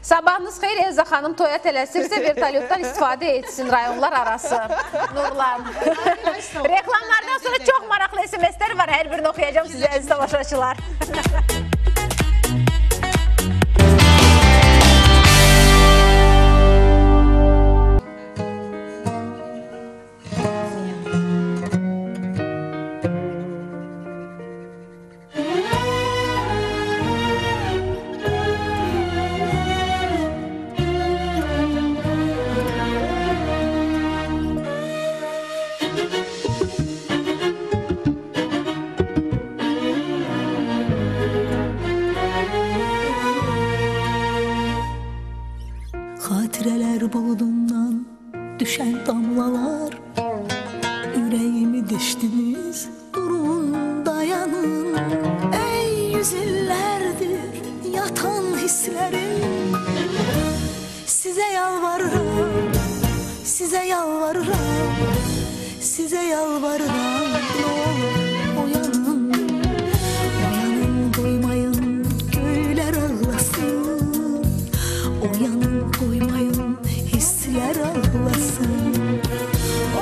Sabahınız xeyir, Elza xanım toya tələsirsə vertolyotdan istifadə etsin rayonlar arası. Nurlan. Reklamlardan sonra çox maraqlı SMS-lər var. Hər birini oxuyacağım sizə əziz tamaşaçılar. Xatirələr buludundan düşən damlalar ürəyimi deşdiniz, durun dayanın. Ey yüz illərdir yatan hisslərim, sizə yalvarıram, sizə yalvarıram, sizə yalvarıram. Ne olur oyanın, oyanın, doymayın, göylər ağlasın. Oyanın, koymayın, hisler ağlasın.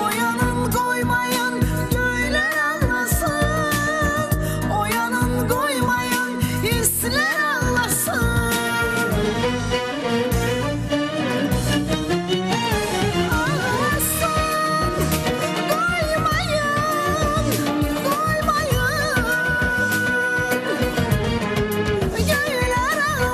Oyanın, koymayın, göyler ağlasın. Oyanın, koymayın, hisler ağlasın. Ağlasın, koymayın, koymayın. Göyler ağlasın.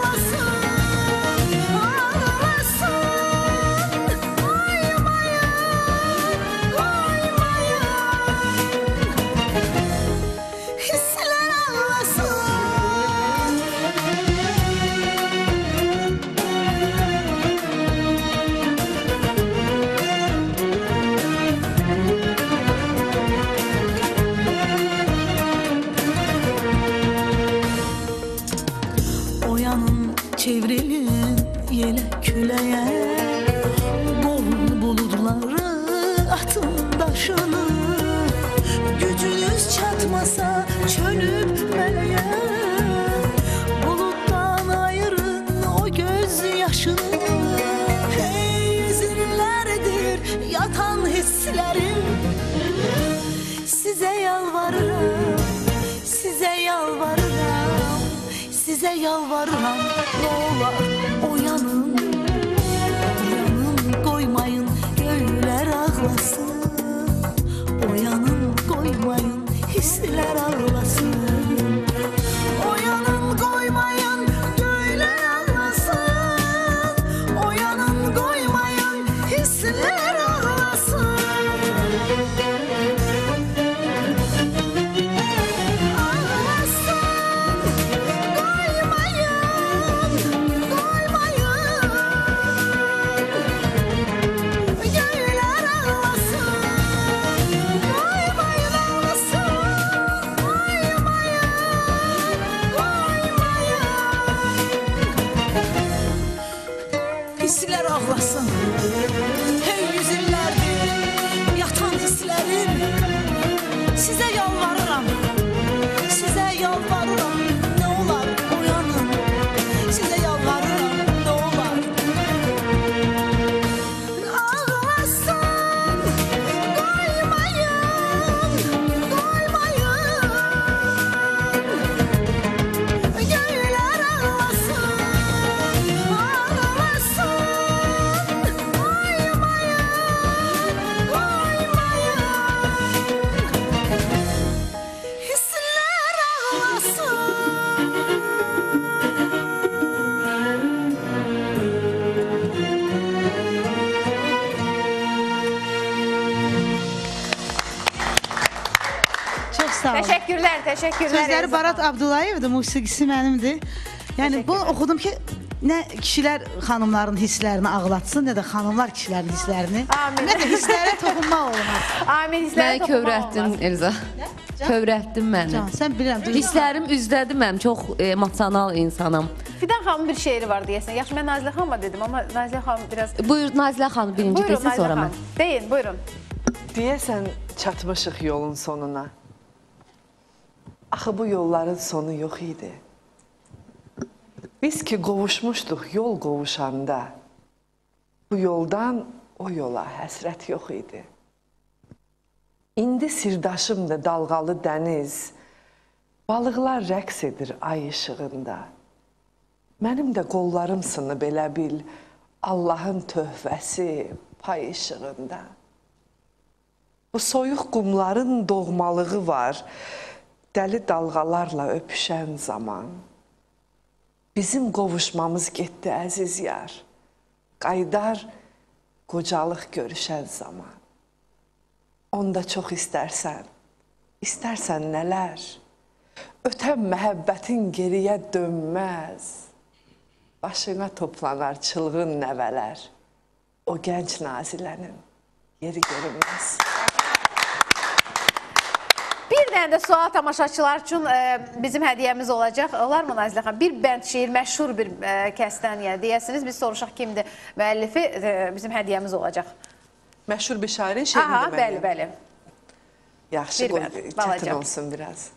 Oyanın, çevrilin yele küleye, kovun bulutları, atın daşını. Gücünüz çatmasa çölüp meleğe, buluttan ayırın o gözyaşını. Hey yüzünlerdir yatan hislerim, size yalvarırım, size yalvarırım, size yalvarırım. Ne olur uyanın, uyanın, koymayın göyler ağlasın. Uyanın, koymayın hisler ağlasın. Uyanın, koymayın göyler ağlasın. Uyanın, koymayın hisler ağlasın. Ağlasın, hisslər ağlasın. Hey yüz illərdir yatan hisslərim. Sizə yalvarıram, sizə yalvarıram. Nə olar uyanın, sizə yalvarıram, nə olar. Ağlasın, qoymayın, qoymayın. Göylər ağlasın, ağlasın. Qoymayın, qoymayın. Hisslər ağlasın. Çox sağ olun. Təşəkkürlər, təşəkkürlər. Sözləri Elza Barat xanım. Abdullayevdir, musiqisi mənimdir. Yəni bunu oxudum ki, nə kişilər xanımların hisslərini ağlatsın, nə də xanımlar kişilərin hisslərini. Amin. Nə də hisslərə toxunmaq olmaz. Amin, hisslərə Mənə toxunmaq kövrətdin olmaz. Elza. Kövrətdin məni. Can, sən bilirəm. Hisslərim üzdədir mənim, çox emosional insanam. Fidan xanımın bir şeiri var deyəsən. Yaxşı, mən Nazilə xanıma dedim, amma Nazilə xanım biraz... Buyur Nazilə xanım birinci Buyurun, desin Nazilə sonra mən. xanım. Deyin, buyurun. Deyəsən çatmışıq yolun sonuna. Axı bu yolların sonu yox idi. Biz ki qovuşmuşduq yol qovuşanda. Bu yoldan o yola həsrət yox idi. İndi sirdaşımdır dalğalı dəniz. Balıqlar rəqs edir ay işığında. Mənim də qollarım sınıb elə bil Allahın töhfəsi pay işığında. Bu soyuq qumların doğmalığı var. Dəli dalğalarla öpüşən zaman. Bizim qovuşmamız getdi əziz yar. Qaydar qocalıq görüşən zaman. Onda çox istərsən nələr. Ötən məhəbbətin geriyə dönməz. Başına toplanar çılğın nəvələr. O gənc nazilənin yeri görünməz. Bir dənə də sual tamaşaçılar üçün bizim hədiyyəmiz olacaq. Olar mı Nazilə xanım? Bir bənd şeir, məşhur bir kəsdən yəni deyəsiniz. Biz soruşaq kimdir müəllifi, bizim hədiyyəmiz olacaq. Məşhur bir şairin şeirini Aha, deməliyim. bəli, bəli. Yaxşı, Bir bənd, çətin balaca. olsun biraz.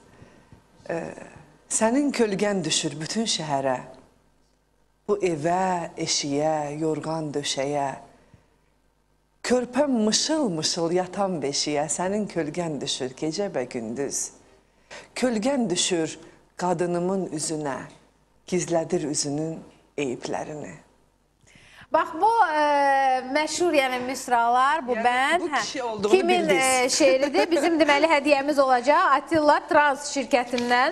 Sənin kölgən düşür bütün şəhərə. Bu evə, eşiyə, yorğan döşəyə. Körpəm mışıl-mışıl yatan beşiyə. Sənin kölgən düşür gecə və gündüz. Kölgən düşür qadınımın üzünə. Gizlədir üzünün eyiblərini. Bax, bu məşhur yəni misralar, bu Yəni, bənd bu kişi olduğunu kimin bildiniz. şeiridir? Bizim deməli hədiyyəmiz olacaq Attila Trans şirkətindən.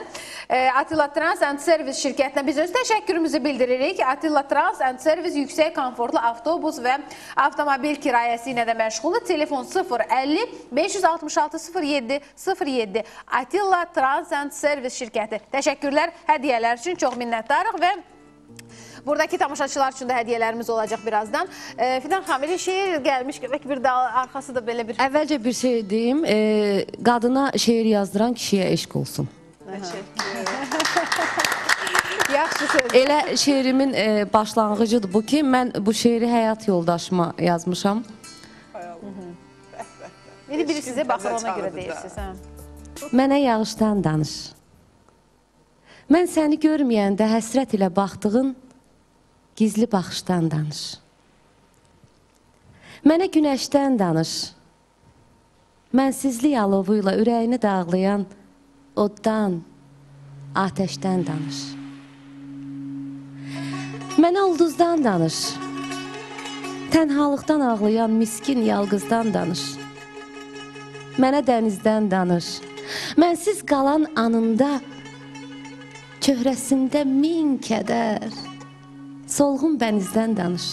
Attila Trans and Service şirkətinə biz öz təşəkkürümüzü bildiririk. Attila Trans and Service yüksək konfortlu avtobus və avtomobil kirayəsi ilə də məşğuldur. Telefon 050 566 07 07. Attila Trans and Service şirkəti. Təşəkkürlər hədiyyələr üçün, çox minnətdarıq və buradakı tamaşaçılar üçün də hədiyyələrimiz olacaq birazdan. Fidan xanım, elə şeir gəlmiş, bir də arxası da belə bir... Əvvəlcə bir şey deyim, qadına şeir yazdıran kişiyə eşq olsun. Yaxşı söz. Elə şeirimin başlanğıcıdır bu ki, mən bu şeiri həyat yoldaşıma yazmışam. Biri sizə baxır, ona görə deyirsiniz. Mənə yağışdan danış. Mən səni görməyəndə həsrət ilə baxdığın gizli baxışdan danış. Mənə günəşdən danış. Mənsizlik alovu ilə ürəyini dağlayan oddan, atəşdən danış. Mənə ulduzdan danış. Tənhalıqdan ağlayan miskin yalqızdan danış. Mənə dənizdən danış. Mənsiz qalan anında çöhrəsində min kədər. Solğun bənizdən danış.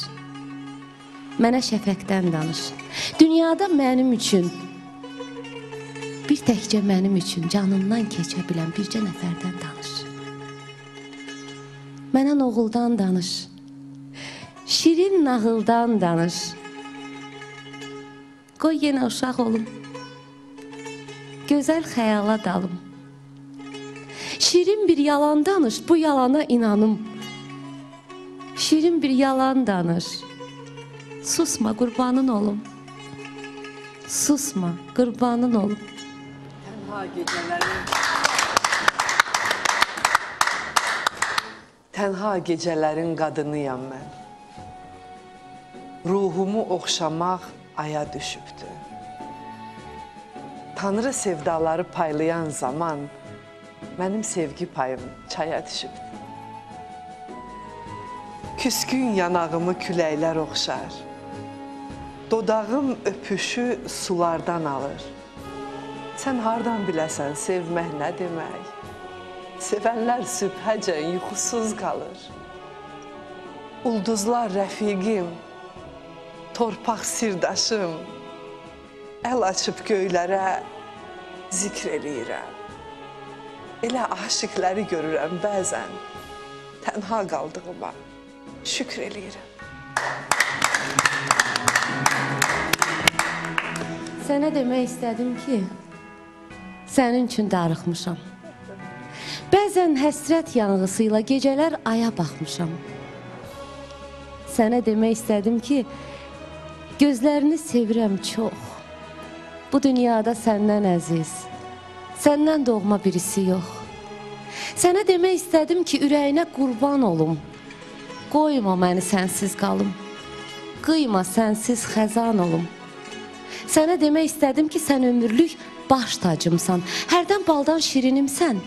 Mənə şəfəqdən danış. Dünyada mənim üçün, bir təkcə mənim üçün canımdan keçə bilən bircə nəfərdən danış. Mənə oğuldan danış. Şirin nağıldan danış. Qoy yenə uşaq olum. Gözəl xəyala dalım. Şirin bir yalan danış, bu yalana inanım. Şirin bir yalan danış, Susma, qurbanın olum. Susma, qurbanın olum. Tənha gecələrin qadınıyam mən. Ruhumu oxşamaq aya düşübdü. Tanrı sevdaları paylayan zaman mənim sevgi payım çaya düşübdü. Küskün yanağımı küləklər oxşar. Dodağım öpüşü sulardan alır. Sən hardan biləsən sevmək nə demək? Sevənlər sübhəcən yuxusuz qalır. Ulduzlar rəfiqim, torpaq sirdaşım, əl açıb göylərə zikr eləyirəm. Elə aşıqları görürəm bəzən, tənha qaldığıma şükr eləyirəm. Sənə demək istədim ki, sənin üçün darıxmışam. Bəzən həsrət yanğısıyla gecələr aya baxmışam. Sənə demək istədim ki, gözlərini sevirəm çox. Bu dünyada səndən əziz, səndən doğma birisi yox. Sənə demək istədim ki, ürəyinə qurban olum. Qoyma məni sənsiz qalım. Qıyma sənsiz xəzan olum. Sənə demək istədim ki, sən ömürlük baş tacımsan. Hərdən baldan şirinimsən,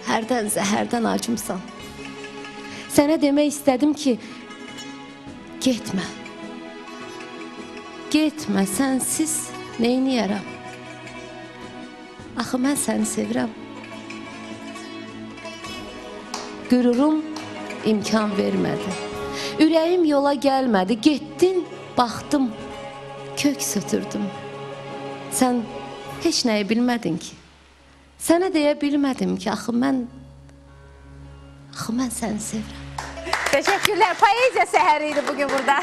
hərdən zəhərdən acımsan. Sənə demək istədim ki, getmə. Getmə, sənsiz neyniyərəm? Axı mən səni sevirəm. Qürurum imkan vermədi. Ürəyim yola gəlmədi. Getdin, baxdım, kök sötürdüm. Sən heç nəyi bilmədin ki. Sənə deyə bilmədim ki, axı mən səni sevirəm. Teşekkürler. Poeziya səhəri idi bugün burada.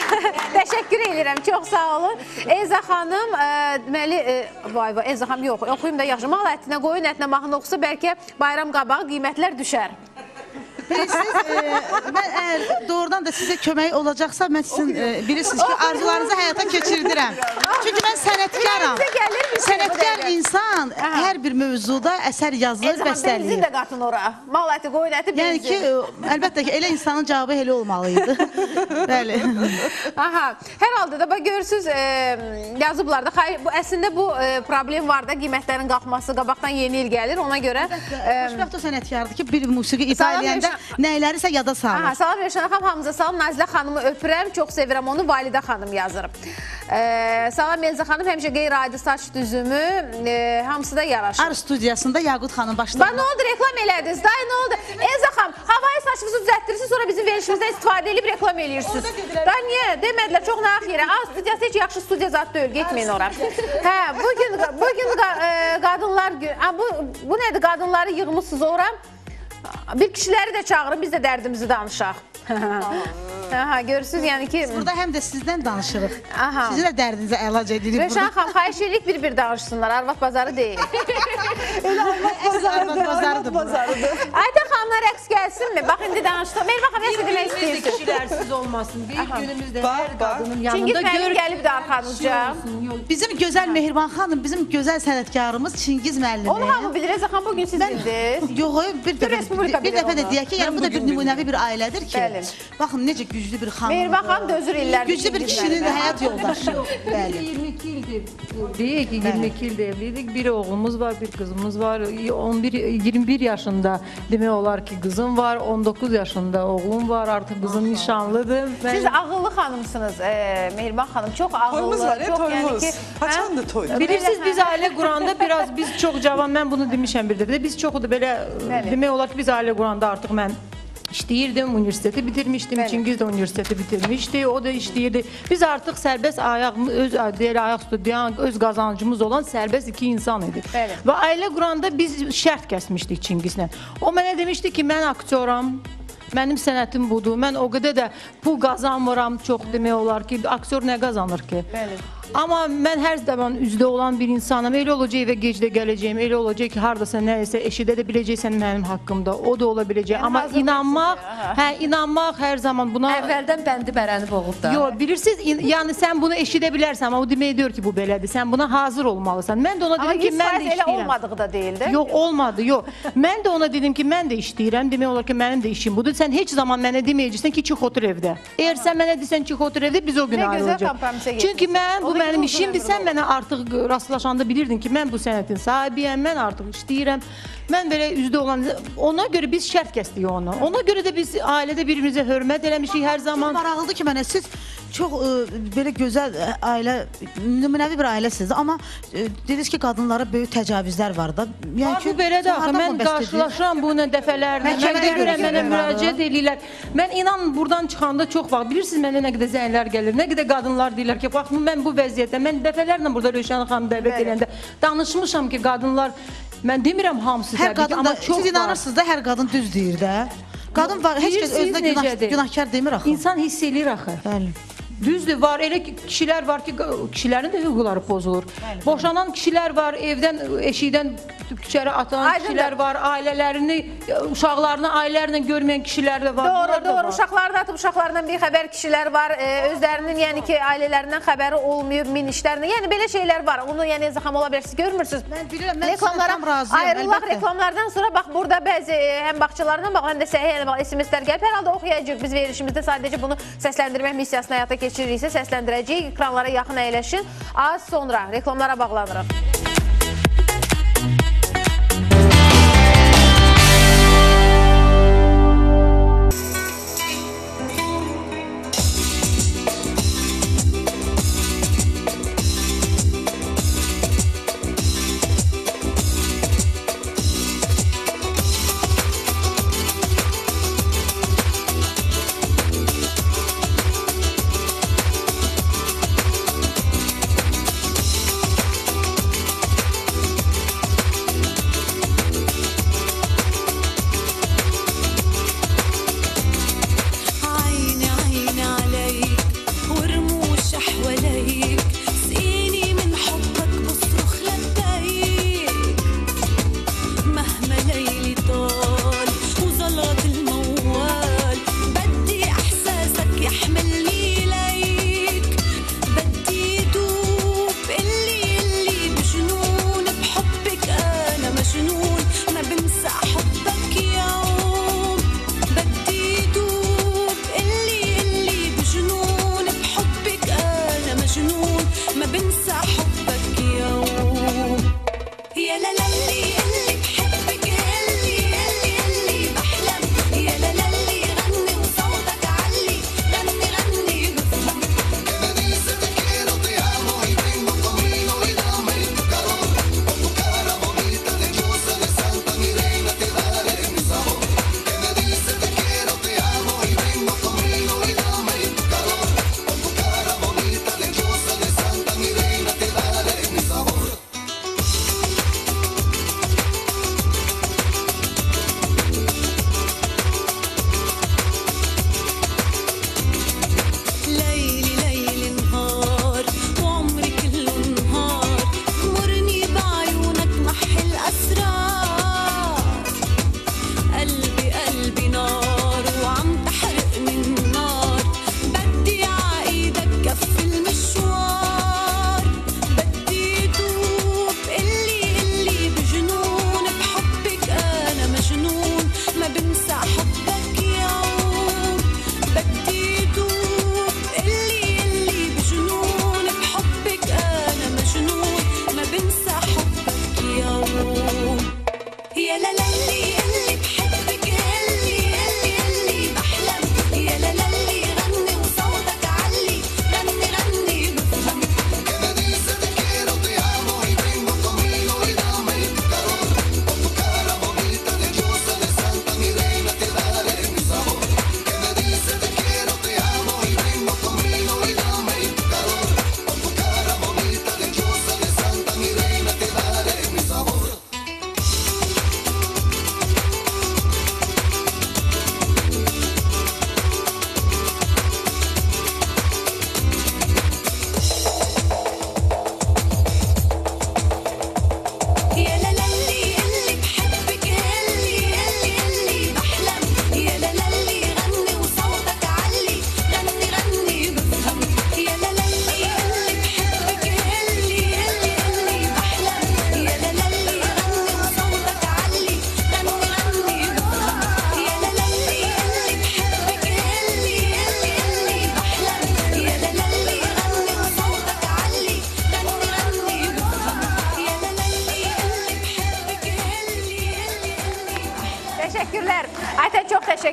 Teşekkür edirəm. Çox sağ olun. Elza xanım, deməli, vay vay, Elza xanım yox, oxuyum da yaxşı. Mal ətinə, qoyun ətinə mahnı oxusa bəlkə bayram qabağı qiymətlər düşər. Bilirsiniz, mən əgər doğrudan da sizə kömək olacaqsa, mən sizin bilirsiniz ki, arzularınızı həyata keçirdirəm. Çünki mən sənətkaram. Sənətkar insan hər bir mövzuda əsər yazılır, Elza xanım, benzin bəstələyir. də qatın ora. Mal əti, qoyun əti, benzin. Yəni ki, əlbəttə ki, elə insanın cavabı elə olmalıydı. Bəli. Aha, hər halda da görürsünüz, yazıblar da, bu əslində bu problem var da, qiymətlərin qalxması, qabaqdan yeni il gəlir, ona görə... Xoşbəxt o sənətkardır ki, bir musiqi ifa edəndə nəylərisə yada salır. Salam Rəşana xanım, hamınıza salam. Nazilə xanımı öpürəm, çox sevirəm onu, Validə xanım yazır. Salam Elza xanım, həmişə qeyri-adi saç düzümü, hamısı da yaraşır. Ar studiyasında Yaqut xanım başlayır. Bax, nə oldu, reklam elədiniz, day nə oldu? Elza xanım, havayı saçınızı düzəltdirirsiniz, sonra bizim verilişimizdən istifadə edib reklam eləyirsiniz. Da niyə? Demədilər, çox nağıq yerə. Studiyası heç yaxşı studiya zat deyil, getməyin ora. Hə, bugün qadınlar günü, bu nədir, qadınları yığmışsınız ora? Bir kişiləri də çağırın, biz də dərdimizi danışaq. Aha, görürsünüz, yəni ki... Burada həm də sizdən danışırıq. Aha. Sizin də dərdinizə əlac edirik. Rəşan xanım, xahiş edirik bir-bir danışsınlar, arvad bazarı deyil. Arvad bazarıdır bu. Ayda xanımlar rəqs gəlsinmi? Bax, indi danışdıq. Merva xanım, nəsə demək Günümüzdə istəyirsin? kişilərsiz olmasın. Bir günümüzdə hər qadının Çingiz yanında müəllim gəlib də arxanızca. Bizim gözəl Mehriban xanım, bizim gözəl sənətkarımız Çingiz müəllimi. Onu hamı bilir, Rəza xanım, bugün siz bildiniz. Yox, bir Respublika bilir dəfə də onu. deyək ki, yəni bu da bir nümunəvi bir ailədir ki, Bəli. baxın necə güclü bir xanım. Mehriban xanım da özür illərdir. Güclü bir kişinin həyat yoldaşı. Bəli. 22 ildir deyək ki, 22 ildir evliydik. Bir oğlumuz var, bir qızımız var. 21 yaşında demək olar ki, qızım var. 19 yaşında oğlum var. Artıq qızım nişanlıdır. Siz ağıllı xanımsınız Mehriban xanım. Çox ağıllı. Toyumuz var ya, çox, toyumuz. yəni ki, Haçandır toy? Bilirsiniz, biz ailə quranda biz çox cavan, mən bunu demişəm bir dəfə. Biz çoxu da belə demək olar ki, biz ailə quranda artıq mən işləyirdim, universiteti bitirmişdim, Çingiz də universiteti bitirmişdi, o da işləyirdi. Biz artıq sərbəst ayaq üstə öz qazancımız olan sərbəst iki insan idik. Və ailə quranda biz şərt kəsmişdik Çingizlə. O mənə demişdi ki, mən aktyoram, mənim sənətim budur, mən o qədər də pul qazanmıram, çox demək olar ki, aktyor nə qazanır ki? Amma mən hər zaman üzdə olan bir insanam. Elə olacaq və gecdə gələcəyim, elə olacaq ki, hardasa nəyisə eşidə də biləcəksən mənim haqqımda. O da ola biləcək. Amma inanmaq, inanmaq hər zaman buna Əvvəldən bəndi bərəni boğub da. Yox, bilirsiniz, yəni sən bunu eşidə bilərsən, amma o demək deyir ki, bu belədir. Sən buna hazır olmalısan. Mən də ona Amma dedim ki, mən də 100% elə işləyirəm. olmadığı da deyildi. Yox, olmadı, yox. Mən də ona dedim ki, mən də işləyirəm. Demək olar ki, mənim də işim budur. Sən heç zaman mənə deməyəcəksən ki, çıx otur evdə. Əgər sən mənə desən ki, otur evdə, biz o gün Nə gözəl ayrılacaq. kompromisə getdiniz. Çünki mən, bu Ona mənim görə işimdir. uzun Sən mənə artıq rastlaşanda bilirdin ki, mən bu sənətin sahibiyəm, mən artıq işləyirəm. Mən belə üzdə olan, ona görə biz şərt kəsdik onu. Ona görə də biz ailədə bir-birimizə hörmət eləmişik hər zaman. Maraqlıdır ki, mənə siz çox belə gözəl ailə, nümunəvi bir ailəsiniz, amma dediniz ki, qadınlara böyük təcavüzlər var da. Yəni Bu belədir axı, mən qarşılaşıram bununla dəfələrlə. Mənə görə mənə müraciət edirlər. Mən inanın buradan çıxanda çox vaxt bilirsiniz mənə nə qədər zənglər gəlir, nə qədər qadınlar deyirlər ki, bax mən bu vəziyyətdə, mən dəfələrlə burada Rövşən xanım dəvət edəndə danışmışam ki, qadınlar, mən demirəm hamısı təbii ki, amma çox var. Siz inanırsınız da hər qadın düz deyir də. Qadın var, heç kəs özünə günahkar demir axı. İnsan hiss eləyir axı. Bəli. Düzdür, var elə kişilər var ki, kişilərin də hüquqları pozulur. Boşanan kişilər var, evdən, eşikdən küçəri atan kişilər var, ailələrini, uşaqlarını ailələrlə görməyən kişilər də var. Doğru, doğru. Uşaqlarını atıb, uşaqlarından bir xəbər kişilər var. Özlərinin, yəni ki, ailələrindən xəbəri olmayıb, min işlərindən. Yəni belə şeylər var. Onu yəni zəxam ola bilər. Siz görmürsünüz. Mən bilirəm, mən tam razıyam. Ayrılaq reklamlardan sonra bax burada bəzi həm baxçalarından bax, həm də səhiyyə bax SMS-lər gəlib. Hər halda oxuyacağıq. Biz verilişimizdə sadəcə bunu səsləndirmək missiyasını həyata keçiririksə səsləndirəcəyik. Ekranlara yaxın əyləşin. Az sonra reklamlara bağlanırıq.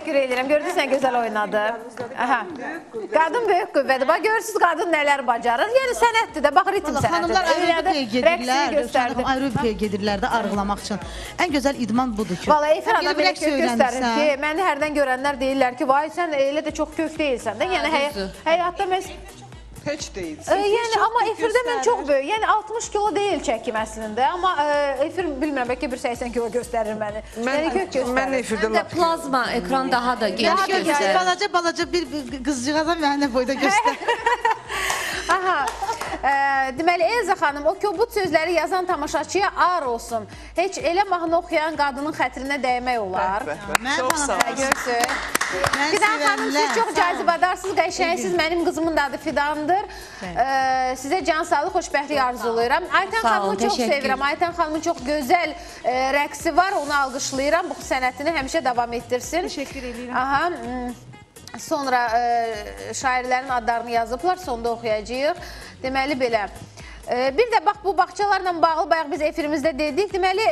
Təşəkkür edirəm. Gördünüz nə gözəl oynadı. Aha. Qadın böyük qüvvədir. Bax görürsüz qadın nələr bacarır. Yəni sənətdir də. Bax ritm sənətidir. Xanımlar aerobikaya gedirlər, göstərdi. aerobikaya gedirlər də arıqlamaq üçün. Ən gözəl idman budur ki. Valla Eyfər adam belə rəqs kök göstərir öyrənirsən. ki, məni hərdən görənlər deyirlər ki, vay sən elə də çox kök deyilsən də. Yəni həyatda mən Heç deyilsin. yəni amma efirdə mən çox böyük. Yəni 60 kilo deyil çəkim əslində, amma efir bilmirəm bəlkə 180 kilo göstərir məni. Yəni kök göstərir. Mən efirdə Həm də plazma ekran daha da geniş göstərir. Balaca bir qızcığaza mənə boyda göstər. Aha. Deməli Elza xanım o kobud sözləri yazan tamaşaçıya ar olsun. Heç elə mahnı oxuyan qadının xətrinə dəymək olar. Çox sağ ol. Görsün. Fidan xanım siz çox cazibadarsınız, qəşəngsiniz. Mənim qızımın da adı Fidandır. Sizə can sağlıq, xoşbəxtlik arzulayıram. Ayten xanımı çox sevirəm. Ayten xanımın çox gözəl rəqsi var, onu alqışlayıram. Bu sənətini həmişə davam etdirsin. Təşəkkür edirəm. Aha. Sonra şairlərin adlarını yazıblar, sonda oxuyacağıq. Deməli belə. Bir də bax bu bağçalarla bağlı bayaq biz efirimizdə dedik. Deməli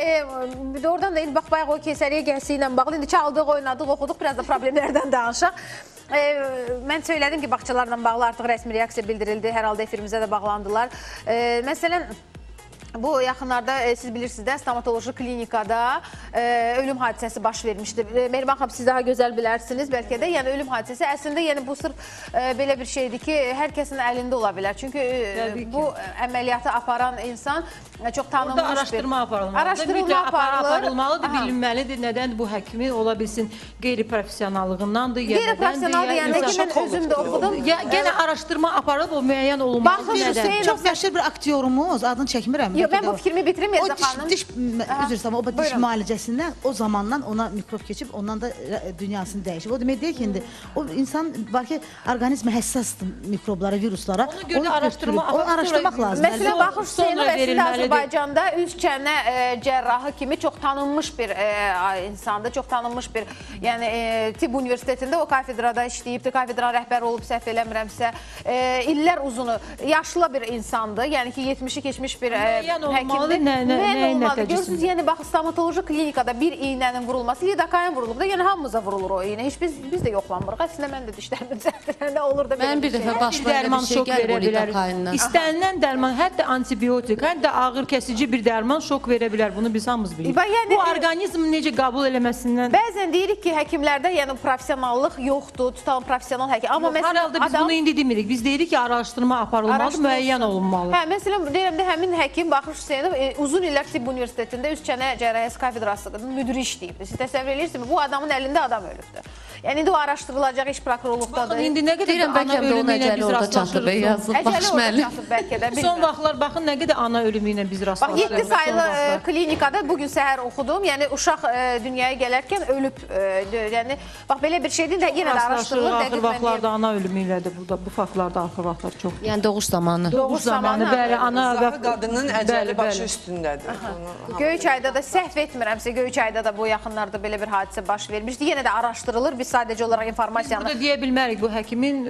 oradan da indi bax bayaq o Keysəriyyə gəsi ilə bağlı indi çaldıq, oynadıq, oxuduq, biraz da problemlərdən danışaq. Mən söylədim ki, bağçalarla bağlı artıq rəsmi reaksiya bildirildi. Hər halda efirimizə də bağlandılar. Məsələn, bu yaxınlarda siz bilirsiniz də stomatoloji klinikada ölüm hadisəsi baş vermişdi. Mehriban xanım siz daha gözəl bilərsiniz bəlkə də. Yəni ölüm hadisəsi əslində yəni bu sırf belə bir şeydir ki, hər kəsin əlində ola bilər. Çünki bu əməliyyatı aparan insan çox tanınmış bir. Burada araşdırma aparılmalıdır. Araşdırma aparılmalıdır, bilinməlidir. Nədən bu həkimin ola bilsin qeyri-professionallığındandır. Qeyri-professionaldır, yəni ki, mən özüm də oxudum. Yenə araşdırma aparıb o müəyyən olunmalıdır. Baxın Hüseyin. Çox məşhur bir aktyorumuz, adını çəkmirəm. Yox, mən bu fikrimi bitirim Elza xanım. O diş diş müalicəsindən o zamandan ona mikrob keçib, ondan da dünyasını dəyişib. O demək deyil ki, indi o insan var ki, orqanizmi həssasdır mikroblara, viruslara. Ona görə araşdırmaq lazım. Məsələn, baxın Hüseynov əslində Azərbaycanda üst çənə cərrahı kimi çox tanınmış bir insandır, çox tanınmış bir, yəni tibb universitetində o kafedrada işləyibdir, kafedra rəhbəri olub, səhv eləmirəmsə, illər uzunu, yaşlı bir insandır, yəni ki, 70-i keçmiş bir həkimdir. Müəyyən olmalı. Görürsünüz, yəni bax, stomatoloji klinikada bir iynənin vurulması, lidakayan vurulub da, yəni hamımıza vurulur o iynə. Heç biz də yoxlanmırıq. Əslində mən də dişlərimi düzəldirəndə olur da belə Mən bir dəfə başıma elə bir şey gəlib o lidakayından. İstənilən dərman, hətta antibiotik, hətta ağır kəsici bir dərman şok verə bilər. Bunu biz hamımız bilirik. Bu orqanizm necə qəbul eləməsindən. Bəzən deyirik ki, həkimlərdə yəni professionallıq yoxdur, tutalım professional həkim. Amma hər halda biz bunu indi demirik. Biz deyirik ki, araşdırma aparılmalı, müəyyən olunmalı. Hə, məsələn, deyirəm də həmin həkim Baxır Hüseynov uzun illər tibb universitetində üst çənə cərrahiyyəsi kafedrasının müdiri işləyibdir. Siz təsəvvür edirsiniz, bu adamın əlində adam ölübdür. Yəni indi o araşdırılacaq iş prokurorluqdadır. Baxın, indi nə qədər ana ölümü ilə biz rastlaşırıq. Əcəli orada çatıb bəlkə də. Son vaxtlar baxın nə qədər ana ölümü ilə biz rastlaşırıq. Bax, 7 saylı klinikada bugün səhər oxudum. Yəni uşaq dünyaya gələrkən ölüb. Yəni bax belə bir şeydir də yenə də araşdırılır. Axır vaxtlarda ana ölümü ilədir burada. Bu faktlarda axır vaxtlar çox. Yəni doğuş zamanı. Doğuş zamanı, bəli, ana və qadının əcəli başı üstündədir. Göyçayda da səhv etmirəmsə, Göyçayda da bu yaxınlarda belə bir hadisə baş vermişdi. Yenə də araşdırılır. Biz sadəcə olaraq informasiyanı... Biz burada deyə bilmərik bu həkimin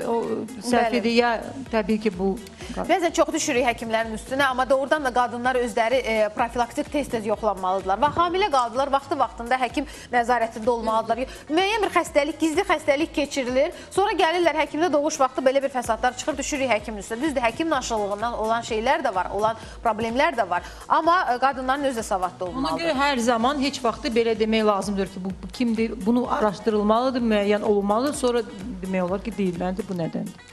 səhvidir ya təbii ki bu... Bəzən çox düşürük həkimlərin üstünə, amma doğrudan da qadınlar özləri profilaktik tez-tez yoxlanmalıdırlar. Və hamilə qaldılar, vaxtında həkim nəzarətində olmalıdırlar. Müəyyən bir xəstəlik, gizli xəstəlik keçirilir, sonra gəlirlər həkimdə doğuş vaxtı belə bir fəsadlar çıxır, düşürük həkimin üstünə. Düzdür, həkim naşırlığından olan şeylər də var, olan problemlər də var. Amma qadınların özü də savadlı olmalıdır. Ona görə hər zaman heç vaxtı belə demək lazımdır ki, bu kimdir, bunu araşdırılmalıdır, müəyyən olunmalıdır, sonra demək olar ki, deyilməlidir, bu nədəndir.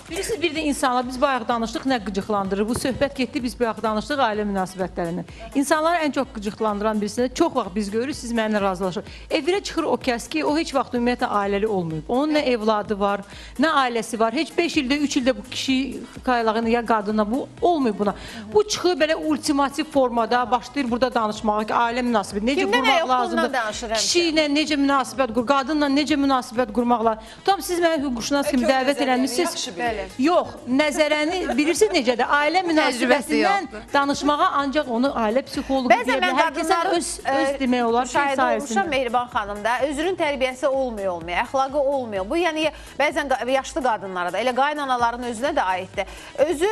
Bilirsiniz, bir də insanlar, biz bayaq danışdıq, nə qıcıqlandırır? Bu söhbət getdi, biz bayaq danışdıq ailə münasibətlərindən. İnsanları ən çox qıcıqlandıran birisində çox vaxt biz görürük, siz mənimlə razılaşır. Evinə çıxır o kəs ki, o heç vaxt ümumiyyətlə ailəli olmayıb. Onun nə evladı var, nə ailəsi var. Heç 5 ildə, 3 ildə bu kişi qaylağına ya qadına bu olmayıb buna. Bu çıxır belə ultimativ formada, başlayır burada danışmağa ki, ailə münasibəti necə qurmaq lazımdır? Kişi ilə necə münasibət qurmaq, qadınla necə münasibət qurmaq lazımdır? Tam siz mənə hüquqşünas kimi dəvət eləmişsiniz. Yox, nəzərəni bilirsiniz necədir? Ailə münasibətindən danışmağa ancaq onu ailə psixoloqu deyə bilər. Hər kəsə öz demək olar ki, şahid olmuşam Mehriban xanım da. Özünün tərbiyəsi olmuyor, əxlaqı olmuyor. Bu, yəni bəzən yaşlı qadınlara da, elə qaynanaların özünə də aiddir. Özü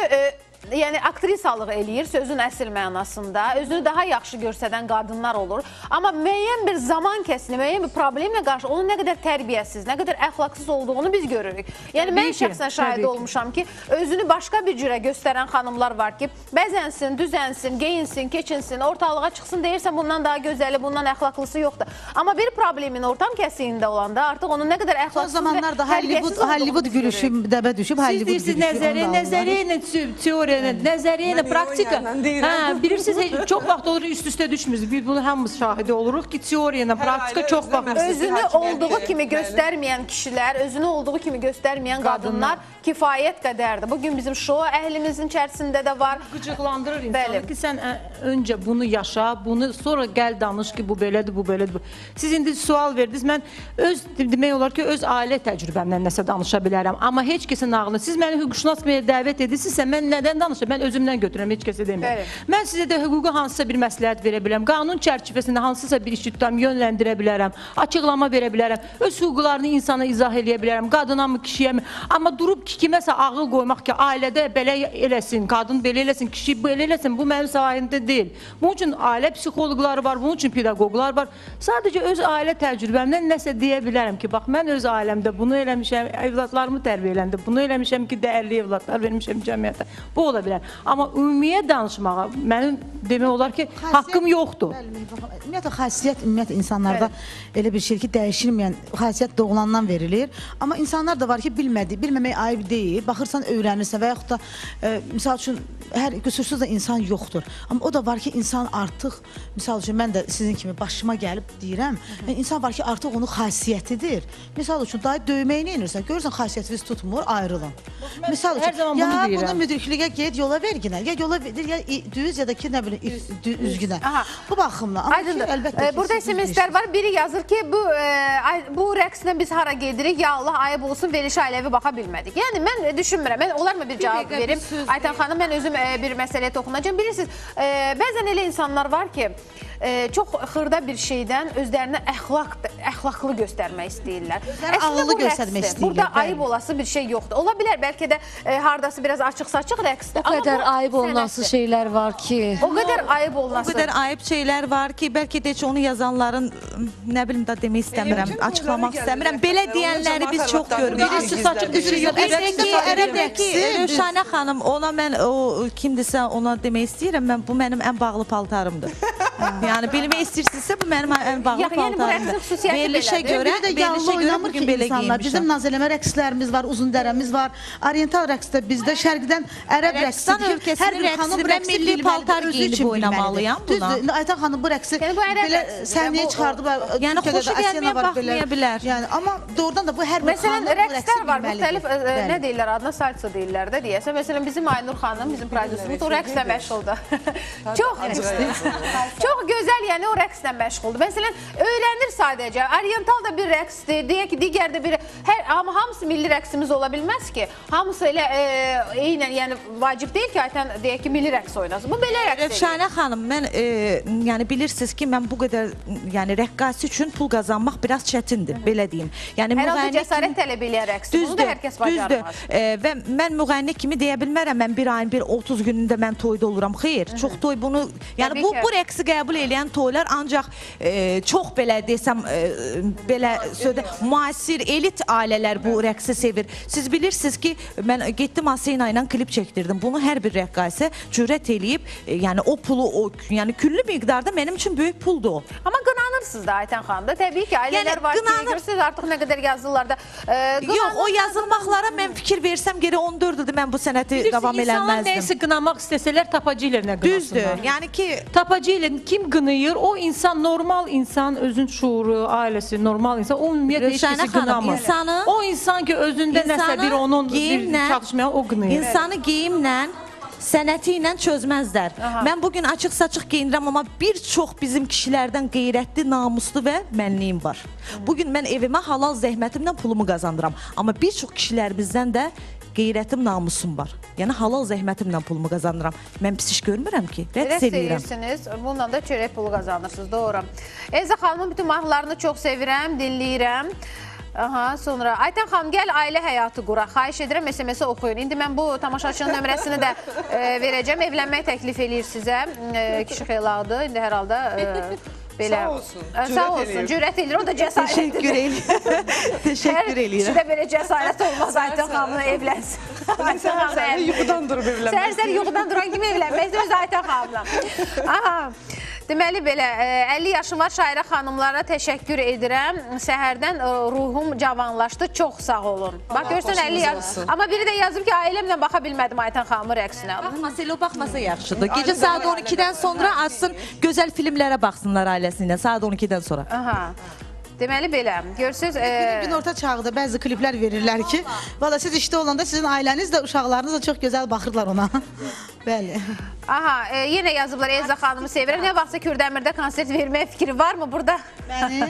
yəni aktrisalıq eləyir sözün əsl mənasında. Özünü daha yaxşı göstərən qadınlar olur. Amma müəyyən bir zaman kəsini, müəyyən bir problemlə qarşı onun nə qədər tərbiyəsiz, nə qədər əxlaqsız olduğunu biz görürük. Yəni mən şəxsən şahid olmuşam ki, özünü başqa bir cürə göstərən xanımlar var ki, bəzənsin, düzənsin, geyinsin, keçinsin, ortalığa çıxsın, deyirsən bundan daha gözəli, bundan əxlaqlısı yoxdur. Amma bir problemin ortam kəsiyində olanda artıq onun nə qədər Son əxlaqsız və zamanlarda tərbiyəsiz Hollywood gülüşü dəbə düşüb, Siz Hollywood deyirsiniz gülüşü. nəzəriyyə, teoriya, nəzəriyyə, Mən praktika. yox, yəni, deyirəm. Bilirsiniz, çox vaxt olur üst-üstə düşmürüz. Biz bunu hamımız şahidi oluruq ki, teoriya ilə praktika ailə çox özünə vaxt məxsus. özünü Hakimiyyət olduğu verir. kimi Bəli. göstərməyən kişilər, özünü olduğu kimi göstərməyən qadınlar kifayət qədərdir. Bugün bizim şou əhlimizin içərisində də var. qıcıqlandırır Bəli. insanı ki, sən öncə bunu yaşa, bunu sonra gəl danış ki, bu belədir, bu belədir. Siz indi sual verdiniz, mən demək olar ki, öz ailə təcrübəmdən nəsə danışa bilərəm. Amma heç kəsin ağlını, siz məni hüquqşünas kimi dəvət edirsinizsə, mən nədən danışıram? Mən özümdən götürürəm, heç kəsə demirəm. Bəli. Mən sizə də hüquqi hansısa bir məsləhət verə bilərəm. Qanun çərçivəsində hansısa bir işi tutam, yönləndirə bilərəm, açıqlama verə bilərəm. Öz hüquqlarını insana izah eləyə bilərəm, qadına mı, kişiyə mi? Amma durub ki, kiməsə ağıl qoymaq ki, ailədə belə eləsin, qadın belə eləsin, kişi belə eləsin, bu mənim sahəmdə deyil. Bunun üçün ailə psixoloqları var, bunun üçün pedaqoqlar var. Sadəcə öz ailə təcrübəmdən nəsə deyə bilərəm ki, bax, mən öz ailəmdə bunu eləmişəm, evladlarımı tərbiyə bunu eləmişəm ki, dəyərli evladlar vermişəm cəmiyyətə. Bu ola bilər. Amma ümumiyyət danışmağa mənim demək olar ki, haqqım yoxdur. Ümumiyyətlə, xasiyyət ümumiyyətlə insanlarda elə bir şey ki, dəyişilməyən xasiyyət doğulandan verilir. Amma insanlar da var ki, bilməmək ayıb deyil. Baxırsan, öyrənirsən və yaxud da, misal üçün, hər qüsursuz da insan yoxdur. Amma o da var ki, insan artıq, misal üçün, mən də sizin kimi başıma gəlib deyirəm, insan var ki, artıq onun xasiyyətidir. Misal üçün, daha döyməyini inirsən, görürsən, xasiyyətiniz tutmur, ayrılın. Misal hər üçün, zaman ya bunu deyirəm. bunu müdrikliyə get, yola verginə, ya yola verir, ya düz, ya da ki, nə bilim, üzgünə. Bu baxımla. Aydındır. Burada SMS-lər var. Biri yazır ki, bu rəqslə biz hara gedirik? Ya Allah, ayıb olsun, Veliş Ailəvi baxa bilmədik. Yəni, mən düşünmürəm. Mən onlar mı bir cavab verim? Aytan xanım, mən özüm bir məsələyə toxunacağım. Bilirsiniz, bəzən elə insanlar var ki, çox xırda bir şeydən özlərini əxlaqlı göstərmək istəyirlər. ağıllı göstərmək istəyirlər, Burada bəli. ayıb olası bir şey yoxdur. Ola bilər, bəlkə də hardası biraz açıq-saçıq rəqsdir. O qədər ayıb olunası şeylər var ki. O qədər ayıb O olunası. qədər ayıb şeylər var ki, bəlkə də heç onu yazanların nə bilim da demək istəmirəm, bütün açıqlamaq bunları istəmirəm. gəlirlər. Belə Onu deyənləri cəmaət biz çox arvadlarının görürük. birisi saçıq üçü yox. Ərəbdəki Rövşənə xanım, ona mən o kimdirsə ona demək istəyirəm, bu mənim ən bağlı paltarımdır. Yəni bilmək istəyirsinizsə bu mənim ən bağlı Yəni bu rəqsin paltarımdır. xüsusiyyəti Verilişə belədir. görə, Bir də yallı verilişə görə oynamır bugün ki belə insanlar. Bizim geyinmişəm. nazələmə rəqslərimiz var, uzun dərəmiz var. Oriental rəqs də bizdə, şərqdən ərəb Ərəbistan rəqsidir. ölkəsinin Hər bir xanım rəqsidir. Mən rəqsi milli bilməlidir, paltar özü geyinib üçün oynamalıyam bilməlidir. buna. Düzdür. Aytan xanım bu rəqsi Yəni bu ərəb belə rəqsidir. səhnəyə Bu- çıxardı və Yəni Türkiyədə xoşu də Asena gəlməyə var baxmaya belə. bilər. Yəni amma doğrudan da bu hər bir Məsələn, xanım bu rəqsi rəqslər var, bilməlidir. müxtəlif, nə deyirlər adına, salsa deyirlər də deyəsən. Məsələn, bizim Aynur xanım, bizim prodüserimiz o rəqslə məşğuldur. Çox gözəl, yəni o rəqslə məşğuldur. Məsələn, öyrənir sadəcə. Oriental da bir rəqsdir, deyək ki, digər də bir, amma hamısı milli rəqsimiz ola bilməz ki. Hamısı elə eynən, yəni vacib deyil ki, Aytan deyək ki, milli rəqs oynasın. Bu belə rəqs deyil. Rövşənə xanım, mən yəni bilirsiniz ki, mən bu qədər yəni rəqqasi üçün pul qazanmaq biraz çətindir, belə deyim. Yəni Hər halda müğənni cəsarət tələb eləyən rəqsdir. Bunu da hər kəs bacarmaz. Və mən müğənni kimi deyə bilmərəm, mən bir ayın bir 30 günündə mən toyda oluram. Xeyr, çox toy bunu, yəni Təbii ki. bu rəqsi qəbul edən toylar ancaq çox belə desəm, belə müasir elit ailələr bu rəqsi sevir. Siz bilirsiniz ki, mən getdim Asena ilə klip çəkdirdim. Bunu hər bir rəqqasə cürət eləyib, yəni o pulu, yəni küllü miqdarda mənim üçün böyük puldur o. Amma qınanırsınız da Aytan xanım da. Təbii ki, ailələr Yəni, var ki, qınanır. görürsünüz artıq nə qədər yazırlar da. Yox, o yazılmaqlara mən fikir versəm geri 14 ildir mən bu sənəti davam İnsanlar eləməzdim. nəysə qınamaq istəsələr tapacı ilə nə qınasınlar. Düzdür. Yəni ki, Tapacı ilə kim qınayır? O insan, normal insan, özün şuuru, ailəsi, normal insan, o ümumiyyətlə heç Rövşənə kəsi xanım, qınamır. insanı- O insan ki, özündə nəsə bir onun bir geyimlə- çatışmayan, o qınayır. İnsanı geyimlə, sənəti ilə çözməzlər. Mən bugün açıq-saçıq geyinirəm, amma bir çox bizim kişilərdən qeyrətli, namuslu və mənliyim var. Bugün mən evimə halal zəhmətimlə pulumu qazandıram. Amma bir çox kişilərimizdən də qeyrətim, namusum var. Yəni halal zəhmətimlə pulumu qazandıram. Mən pis iş görmürəm ki, rəqs Rəqs edirəm. edirsiniz, bununla da çörək pulu qazanırsınız, doğru. Elza xanımın bütün mahnılarını çox sevirəm, dinləyirəm. Aha, sonra Aytən xanım gəl ailə həyatı quraq. Xahiş edirəm SMS-i oxuyun. İndi mən bu tamaşaçının nömrəsini də verəcəm. Evlənmək təklif eləyir sizə. Kişi xeylağı İndi hər halda belə Sağ olsun. Sağ olsun. Cürət eləyir. O da cəsarət edir. Təşəkkür eləyirəm. Təşəkkür eləyirəm. Kişidə belə cəsarət olmaz Aytən xanımla evlənsin. Sən yuxudan durub evlənmək. Səhər-səhər yuxudan duran kimi evlənmək istəyir Aytən xanımla. Aha. Deməli belə 50 yaşım var şairə xanımlara təşəkkür edirəm. Səhərdən ruhum cavanlaşdı. Çox sağ olun. Bax görsən 50 yaş. Amma biri də yazıb ki, ailəmlə baxa bilmədim Aytən xanımın rəqsinə. Baxmasa elə baxmasa yaxşıdır. Gecə saat 12-dən sonra açsın, gözəl filmlərə baxsınlar ailəsinə saat 12-dən sonra. Aha. Deməli belə, görürsünüz... Gün orta çağda bəzi kliplər verirlər ki, valla siz işdə olanda sizin ailəniz də, uşaqlarınız da çox gözəl baxırlar ona. Bəli. Aha, yenə yazıblar Elza xanımı sevirəm. Nə vaxtsa Kürdəmirdə konsert verməyə fikri varmı burada? Məni?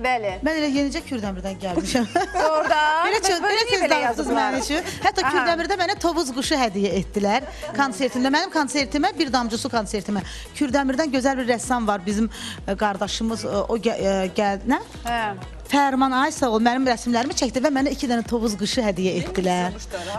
Bəli. Mən elə yenicə Kürdəmirdən gəlmişəm. Oradan. Belə tez danışdınız mənim üçün. Hətta Kürdəmirdə mənə tovuz quşu hədiyyə etdilər konsertimdə. Mənim konsertimə, bir damcısı konsertimə. Kürdəmirdən gözəl bir rəssam var, bizim qardaşımız, o gəldi, nə? Hə. Fərman Aysağol mənim rəsmlərimi çəkdi və mənə 2 dənə tovuz quşu hədiyyə etdilər.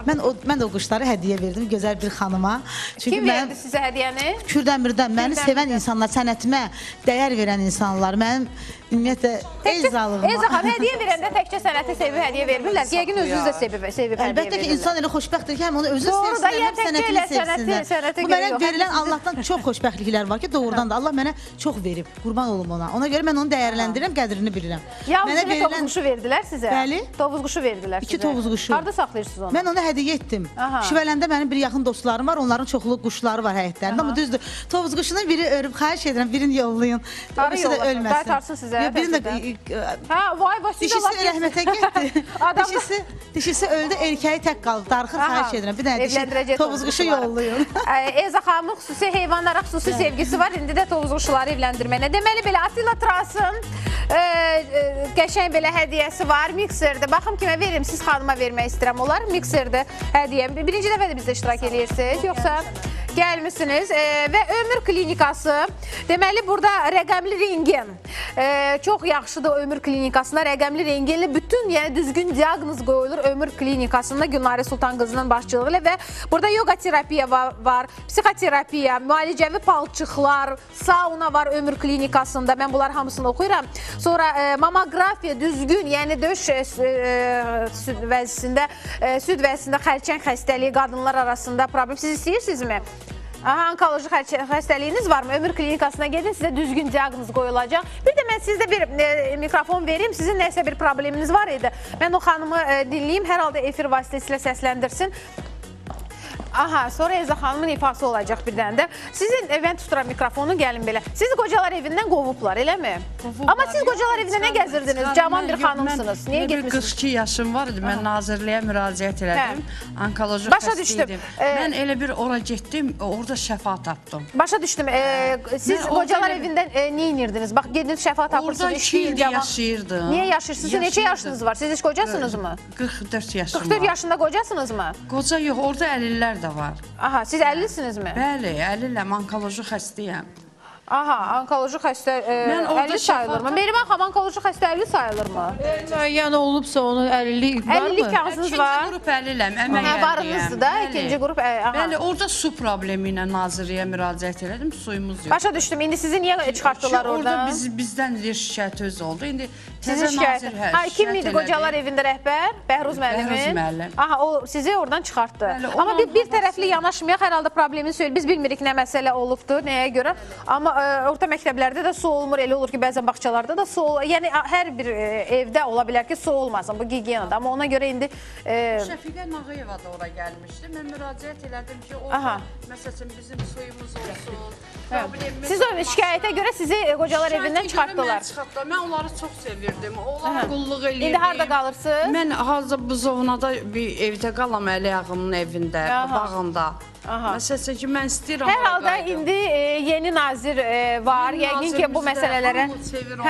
Mən o quşları hədiyyə verdim gözəl bir xanıma. Kim verdi sizə hədiyyəni? Kürdəmirdən məni sevən insanlar, sənətimə dəyər verən insanlar, mənim ümumiyyətlə Elzalığıma. Elza xanım hədiyyə verəndə təkcə sənəti sevib hədiyyə vermirlər. Yəqin özünüz də sevib hədiyyə verirlər. Əlbəttə ki, insan elə xoşbəxtdir ki, həm onu özü Doğru da, sevsinlər, ya həm təkcə sənətini elə sevsinlər. sənəti Bu mənə verilən Allahdan çox xoşbəxtliklər var ki, doğrudan da Allah mənə çox verib, qurban olum ona. Ona görə mən onu dəyərləndirirəm, qədrini bilirəm. Yalnız tovuz quşu verdilər sizə? Bəli. Tovuz quşu verdilər sizə? 2 tovuz quşu. Harada saxlayırsınız onu? Mən onu hədiyyə etdim. Aha. Şüvələndə mənim bir yaxın dostlarım var, onların çoxlu quşları var həyətlərində. Amma düzdür, tovuz quşunun biri örüb, xahiş edirəm, birini yollayın. Harı yollasın? Qaytarsın sizə? Birini də... Hə, vay, sizə laf Dişisi rəhmətə getdi. Dişisi öldü, erkəyi tək qalıb. Darıxır, xahiş edirəm. Bir dənə dişi tovuz quşu yollayın. Elza xanımın xüsusi heyvanlara xüsusi sevgisi var. İndi də tovuz quşları evləndirməyinə. Deməli belə Atilla Trasın qəşəng belə hədiyyəsi var. Mikserdir. Baxım kimə verim, siz xanıma vermək istəyirəm. Onlar mikserdir hədiyyə. Birinci dəfə də bizdə iştirak edirsiniz, yoxsa gəlmişsiniz və ömür klinikası. Deməli, burada rəqəmli rengen. Çox yaxşıdır ömür klinikasında. Rəqəmli rengenli bütün, yəni düzgün diaqnoz qoyulur ömür klinikasında Gülnarə Sultan qızının başçılığı ilə və burada yoga terapiya var, psixoterapiya, müalicəvi palçıqlar, sauna var ömür klinikasında. Mən bunlar hamısını oxuyuram. Sonra mamografiya düzgün, yəni döş süd vəzisində xərçəng xəstəliyi qadınlar arasında problem. Siz istəyirsinizmi? Onkoloji xəstəliyiniz varmı? Ömür klinikasına gedin, sizə düzgün diaqnoz qoyulacaq. Bir də mən sizdə bir mikrofon verim, sizin nəsə bir probleminiz var idi. Mən o xanımı dinləyim, hər halda efir vasitəsilə səsləndirsin. Aha, sonra Elza xanımın ifası olacaq bir dənə də. Sizin, mən tuturam mikrofonu, gəlin belə. Sizi qocalar evindən qovublar, eləmi? Amma siz qocalar evində nə gəzirdiniz? Cavan bir xanımsınız. Niyə getmişsiniz? 42 yaşım var idi, mən nazirliyə müraciət elədim. Onkoloji xəstəydim. Mən elə bir ora getdim, orada şəfa tapdım. Başa düşdüm. Siz qocalar evindən nə inirdiniz? Bax, gediniz şəfa tapırsınız. Orada 2 ildir yaşayırdım. Niyə yaşayırsınız? Sizin neçə yaşınız var? Siz heç qocasınız mı? 44 yaşım var. 44 yaşında qocasınız mı? Qoca yox, orada əlillər də var. Aha, siz 50'sinizmi? Bəli, əliləm, onkoloji xəstəyəm. Aha, onkoloji xəstə 50 sayılır mı? Meriman xanım, onkoloji xəstə 50 sayılır mı? Yəni olubsa onun 50'lik var mı? 50'lik kağızınız var. İkinci qrup əliləm, əmək əliliyəm. Varınızdır da, ikinci qrup. Bəli, orada su problemi ilə nazirliyə müraciət elədim, suyumuz yox. Başa düşdüm, indi sizi niyə çıxartdılar oradan? Orada bizdən bir şikayət öz oldu. İndi sizin şikayət. Ha, kim idi qocalar evində rəhbər? Bəhruz müəllimin. Bəhruz müəllim. Aha, o sizi oradan çıxartdı. Amma bir tərəfli yanaşmayaq, hər halda problemini söyləyir. Biz bilmirik nə məsələ olubdur, nəyə görə. Amma orta məktəblərdə də su olmur, elə olur ki, bəzən bağçalarda da su olur. Yəni, hər bir evdə ola bilər ki, su olmasın, bu gigiyenadır. Amma ona görə indi... Şəfiqə Nağıyeva da ora gəlmişdi. Mən müraciət elədim ki, orada, məsələn, bizim suyumuz olsun. Siz o şikayətə görə sizi qocalar evindən çıxartdılar. Mən onları çox sevirdim. Onlara qulluq eləyirdim. İndi harada qalırsınız? Mən hazır bu zonada bir evdə qalam, Əli ağamın evində, bağında. Məsələn ki, mən istəyirəm. Hər halda indi yeni nazir var. Yəqin ki, bu məsələlərə... Hamı sevir onu,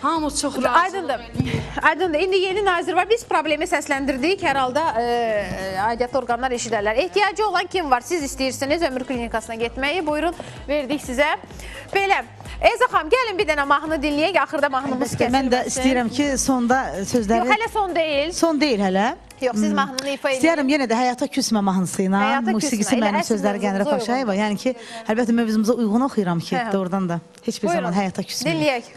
hamı çox razılıq edir. Aydındır. İndi yeni nazir var. Biz problemi səsləndirdik. Hər halda aidiyyatlı orqanlar eşidərlər. Ehtiyacı olan kim var? Siz istəyirsiniz ömür klinikasına getməyi. Buyurun, verdik sizə. Belə, Elza xanım, gəlin bir dənə mahnı dinləyək. Axırda mahnımız kəsilməsin. Mən də istəyirəm ki, sonda sözləri... Yox, hələ son deyil. Son deyil hələ. Yox, siz mahnını ifa edin. İstəyirəm yenə də Həyata Küsmə mahnısı ilə, musiqisi mənim sözləri Gəncə Paşayeva. Yəni ki, əlbəttə mövzumuza uyğun oxuyuram ki, doğrudan da heç bir zaman Həyata Küsmə. Dinləyək.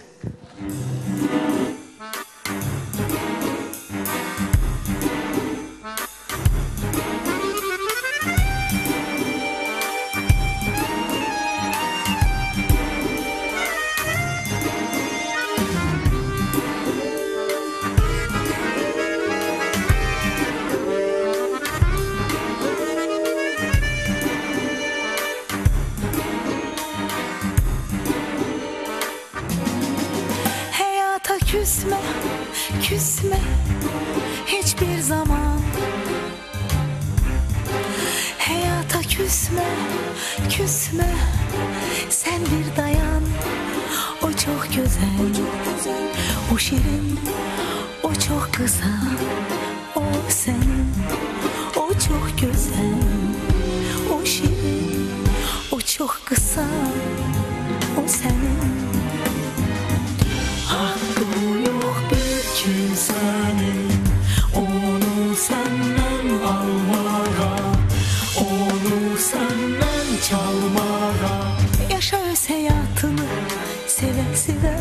Küsme, küsme hiçbir zaman. Hayata küsme, küsme sen bir dayan. O çok güzel, o şirin, o çok kısa. O senin, o çok güzel, o şirin, o çok kısa. O senin. Hakkı yok bir kimsenin onu senden almaya, onu senden çalmaya. Yaşa öz hayatını seve seve,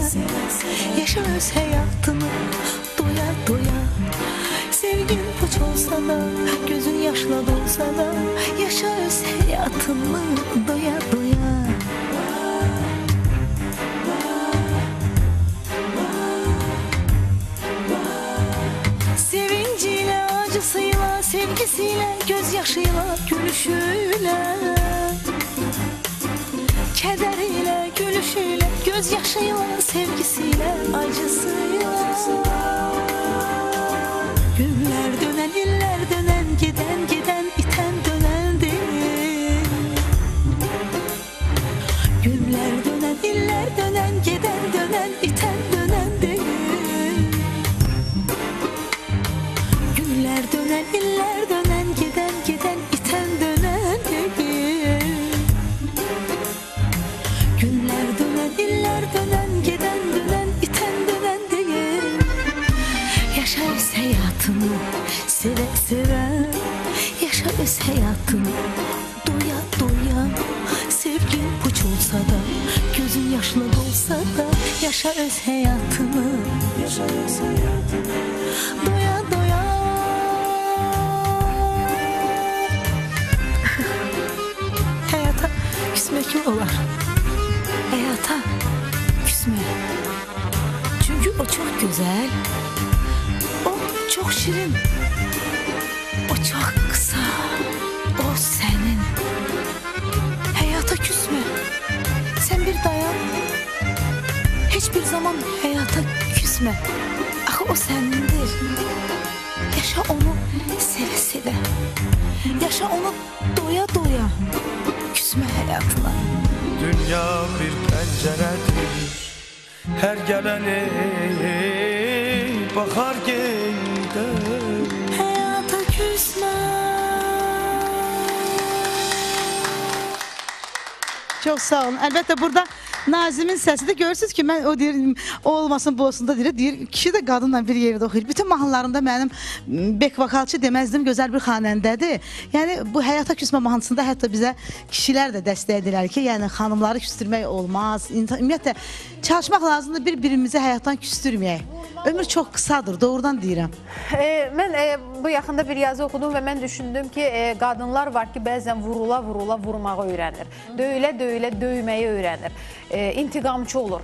yaşa öz hayatını doya doya. Sevgin puç olsa da, gözün yaşla dolsa da, yaşa öz hayatını doya doya. Sevinciyle, acısıyla, sevgisiyle, gözyaşıyla, gülüşüyle, kederiyle, gülüşüyle, gözyaşıyla, sevgisiyle, acısıyla. Günler dönen, iller dönen, giden giden, iten dönen değil. Günler dönen, iller dönen, giden dönen, iten dönen değil. Günler dönen, iller dönen, giden giden, iten dönen değil. Günler dönen, iller dönen, giden dönen, iten dönen değil. Yaşa öz hayatını seve seve, yaşa öz hayatını doya doya. Sevgin puç olsa da, gözün yaşlı olsa da, yaşa öz hayatını, yaşa öz hayatını doya doya. Hayata küsmek mi olar? Hayata küsme. Çünkü o çok güzel, o çok şirin, o çok kısa, o senin. Hayata küsme, sen bir dayan. Hiçbir zaman hayata küsme. Ah, o senindir. Yaşa onu seve seve, yaşa onu doya doya. Küsme hayatına. Dünya bir penceredir, her gelene bakar gider. Hayata küsme. Çox sağ olun. Əlbəttə burada Nazimin səsidir. Görürsünüz ki, mən o deyir, o olmasın, bu olsun da deyir, kişi də qadınla bir yerdə oxuyur. Bütün mahnılarında mənim bek vokalçı deməzdim, gözəl bir xanəndədir. Yəni bu Həyata Küsmə mahnısında hətta bizə kişilər də dəstək edirlər ki, yəni xanımları küstürmək olmaz. Ümumiyyətlə çalışmaq lazımdır, bir-birimizi həyatdan küstürməyək. Ömür çox qısadır, doğrudan deyirəm. Mən bu yaxında bir yazı oxudum və mən düşündüm ki, qadınlar var ki, bəzən vurula-vurula vurmağı öyrənir. Döyülə-döyülə döyməyi öyrənir. intiqamçı olur,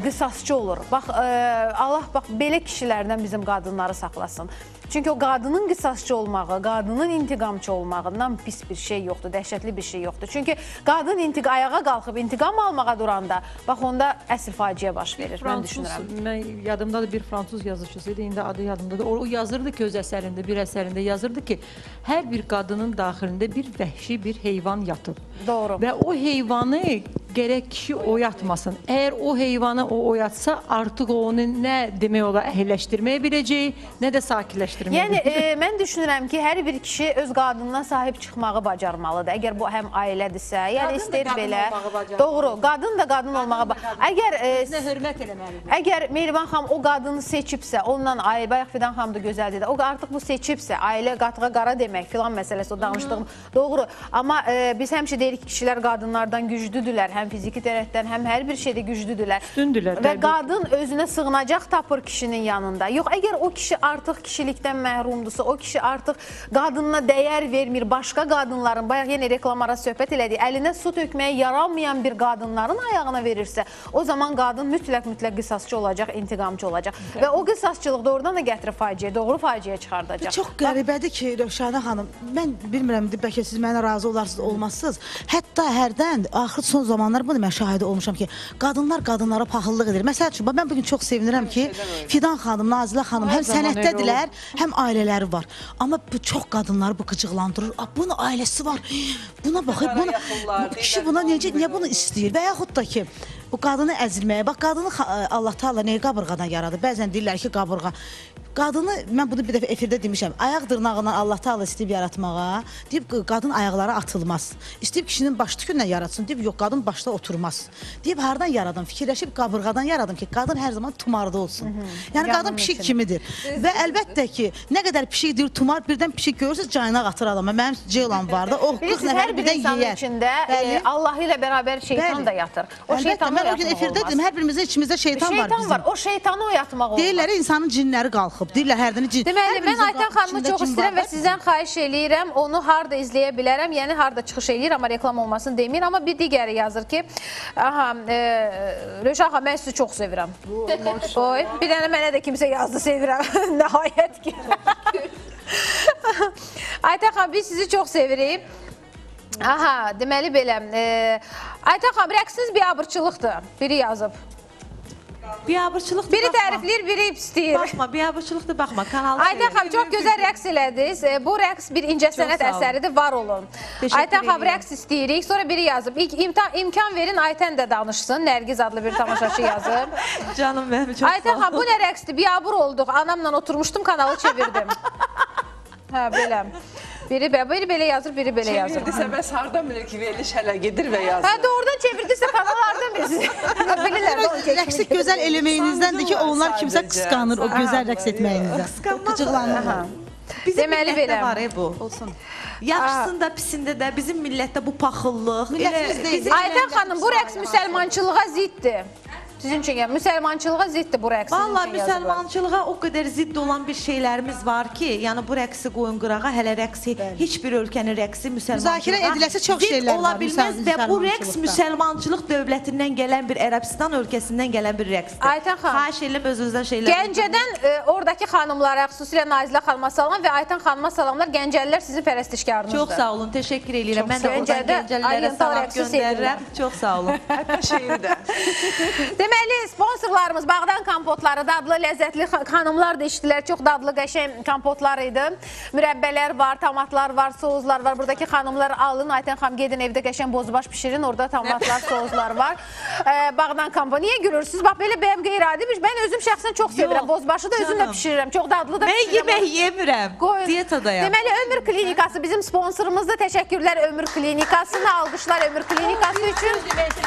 qısasçı olur. Bax, Allah bax, belə kişilərdən bizim qadınları saxlasın. Çünki o qadının qısasçı olmağı, qadının intiqamçı olmağından pis bir şey yoxdur, dəhşətli bir şey yoxdur. Çünki qadın ayağa qalxıb intiqam almağa duranda, bax onda əsl faciə baş verir, mən düşünürəm. Mən yadımdadır bir fransız yazıcısıydı, indi adı yadımdadır. O yazırdı ki, öz əsərində, bir əsərində yazırdı ki, hər bir qadının daxilində bir vəhşi bir heyvan yatır. Doğru. Və o heyvanı gərək kişi oyatmasın. Əgər o heyvanı o oyatsa, artıq onu nə demək olar əhəlləşdirməyə biləcək, nə də sakirləşdirməyə biləcək. Yəni, mən düşünürəm ki, hər bir kişi öz qadınına sahib çıxmağı bacarmalıdır. Əgər bu həm ailədirsə, yəni istəyir belə. Doğru, qadın da qadın olmağa Özünə hörmət eləməlidir. Əgər Mehriban xanım o qadını seçibsə, ondan bayaq Fidan xanım da gözəl dedi, o artıq bu seçibsə, ailə qatığa qara demək, filan məsələsi o danışdığım doğru. Amma biz həmişə deyirik ki, kişilər qadınlardan güclüdürlər, həm fiziki tərəfdən, həm hər bir şeydə güclüdürlər. Üstündürlər. Və qadın özünə sığınacaq tapır kişinin yanında. Yox, əgər o kişi artıq kişilikdən məhrumdursa, o kişi artıq qadınına dəyər vermir, başqa qadınların, bayaq yenə reklamlara söhbət elədik, əlinə su tökməyə yaranmayan bir qadınların ayağına verirsə, o zaman qadın mütləq qısasçı olacaq, intiqamçı olacaq. Və o qısasçılıq doğrudan da gətirib faciə, doğru faciəyə çıxardacaq. Çox qəribədir ki, Rövşənə xanım, mən bilmirəm, bəlkə siz mənə razı olarsınız, olmazsınız. Hətta hərdən, axır son zamanlar bunu mən şahidi olmuşam ki, qadınlar qadınlara paxıllıq edir. Məsəl üçün, mən bugün çox sevinirəm ki, Fidan xanım, Nazilə xanım həm sənətdədirlər, həm ailələri var. Amma bu çox qadınları bu qıcıqlandırır. Bunun ailəsi var, buna baxıb, bu kişi buna niyə bunu istəyir? Və yaxud da ki, bu qadını əzilməyə, bax qadını Allah Taala nəyə qabırğadan yaradı? Bəzən deyirlər ki, qabırğa. Qadını, mən bunu bir dəfə efirdə demişəm, ayaq dırnağından Allah Taala istəyib yaratmağa, deyib qadın ayaqlara atılmaz. İstəyib kişinin baş tükündən yaratsın, deyib yox, qadın başda oturmaz. Deyib hardan yaradım, fikirləşib qabırğadan yaradım ki, qadın hər zaman tumarda olsun. Yəni qadın pişik kimidir. Və əlbəttə ki, nə qədər pişik deyir, tumar, birdən pişik görürsünüz, cayına qatır adama. Mənim Ceylan vardı, o 40 nəfər birdən insanın içində Allah ilə bərabər şeytan da yatır. O şeytanı oyatmaq olmaz. Mən o gün efirdə dedim, hər birimizin içimizdə şeytan var bizim. O şeytanı oyatmaq olmaz. Deyirlər, insanın cinləri qalxıb. Deyirlər, hərdən cin. Deməli, mən Aytən xanımı çox istəyirəm və sizdən xahiş eləyirəm, onu harda izləyə bilərəm, yəni harda çıxış eləyir, amma reklam olmasını demir. Amma bir digəri yazır ki, Rövşən xanım, mən sizi çox sevirəm. Bir dənə mənə də kimsə yazdı, sevirəm. Nəhayət ki. Aytən xanım, biz sizi çox sevirik. Deməli belə, Aytən xanım, rəqsiniz biabırçılıqdır, biri yazıb. Biabırçılıqdır, biri tərifləyir, biri istəyir. Baxma, biabırçılıqdır, baxma, kanalı Aytən xanım, çox gözəl rəqs elədiniz. Bu rəqs bir incəsənət əsəridir, var olun. Aytən xanım, rəqs istəyirik. Sonra biri yazıb, imkan verin, Aytən də danışsın. Nərgiz adlı bir tamaşaçı yazıb. Canım mənim, çox sağ ol. Aytən xanım, bu nə rəqsdir? Biabır olduq. Anamla oturmuşdum, kanalı çevirdim. Belə. Biri belə yazır, biri belə yazır. Çevirdisə, bəs hardan bilir ki, veriliş hələ gedir və yazır? Doğrudan çevirdisə kanallardan bilirlər. Rəqsi gözəl eleməyinizdəndir ki, onlar kimsə qısqanır o gözəl rəqs etməyinizdən. Qıcıqlanır. Bizim millətdə var bu. Olsun. Yaxşısında, pisində də bizim millətdə bu paxıllıq. Aytən xanım, bu rəqs müsəlmançılığa ziddir. Sizin üçün yəni, müsəlmançılığa ziddir bu rəqs. Valla müsəlmançılığa o qədər zidd olan bir şeylərimiz var ki, yəni bu rəqsi qoyun qırağa, hələ rəqsi, heç bir ölkənin rəqsi müsəlmançılığa zidd ola bilməz və bu rəqs müsəlmançılıq dövlətindən gələn bir, Ərəbistan ölkəsindən gələn bir rəqsdir. Aytən xanım, xahiş edirəm özünüzdən şeylər. Gəncədən oradakı xanımlara, xüsusilə Nazilə xanıma salam və Aytən xanıma salamlar. Gəncəlilər sizin pərəstişkarınızdır. Çox sağ olun, təşəkkür edirəm. Mən də oradan gəncəlilərə salam göndərirəm. Çox sağ olun. Hətta şeiri də. Deməli, sponsorlarımız Bağdan kompotları, dadlı, ləzzətli xanımlar da içdilər. Çox dadlı, qəşəng kompotlar idi. Mürəbbələr var, tomatlar var, soğuzlar var. Buradakı xanımlar alın, Aytən xanım gedin evdə qəşəng bozbaş pişirin. Orada tomatlar, soğuzlar var. Bağdan kompot. Niyə gülürsünüz? Bax, belə bəyəm qeyri-adimiş. Mən özüm şəxsən çox sevirəm. Bozbaşı da özüm də pişirirəm. Çox dadlı da pişirirəm. Mən yemək yemirəm. Diyetadayam. Deməli, Ömür Klinikası bizim sponsorumuzda. Təşəkkürlər Ömür Klinikasına. Alqışlar Ömür Klinikası üçün.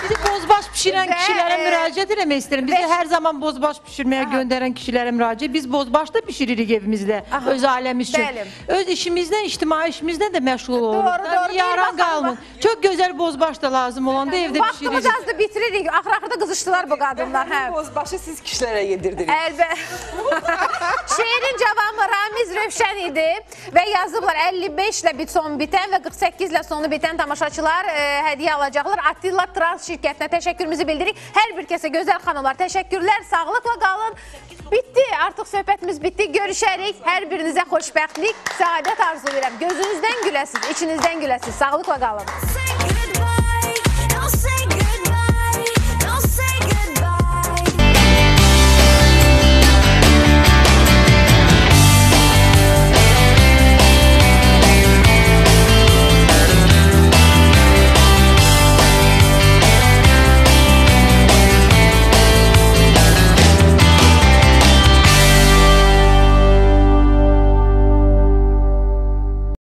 Bizi bozbaş pişirən kişilərə müraciət müraciət etmək istəyirəm. Bizi hər zaman bozbaş bişirməyə göndərən kişilərə müraciət. Biz bozbaşda bişiririk evimizdə, öz ailəmiz üçün. Bəli. Öz işimizdən, ictimai işimizdən də məşğul oluruq. Doğru, Yaran qalmır. Çox gözəl bozbaş da lazım olanda evdə Vaxtımız bişiririk. azdır, bitiririk. Axır-axırda qızışdılar bu qadınlar. Hə. Bozbaşı siz kişilərə yedirdirik. Şeirin cavabı Ramiz Rövşən idi və yazıblar 55 ilə son bitən və 48 ilə sonu bitən tamaşaçılar hədiyyə alacaqlar. Attila Trans şirkətinə təşəkkürümüzü bildiririk. Hər bir kəsə gözəl xanımlar təşəkkürlər, sağlıqla qalın. Bitti, artıq söhbətimiz bitti. Görüşərik. Hər birinizə xoşbəxtlik, səadət arzu edirəm. Gözünüzdən güləsiz, içinizdən güləsiz. Sağlıqla qalın.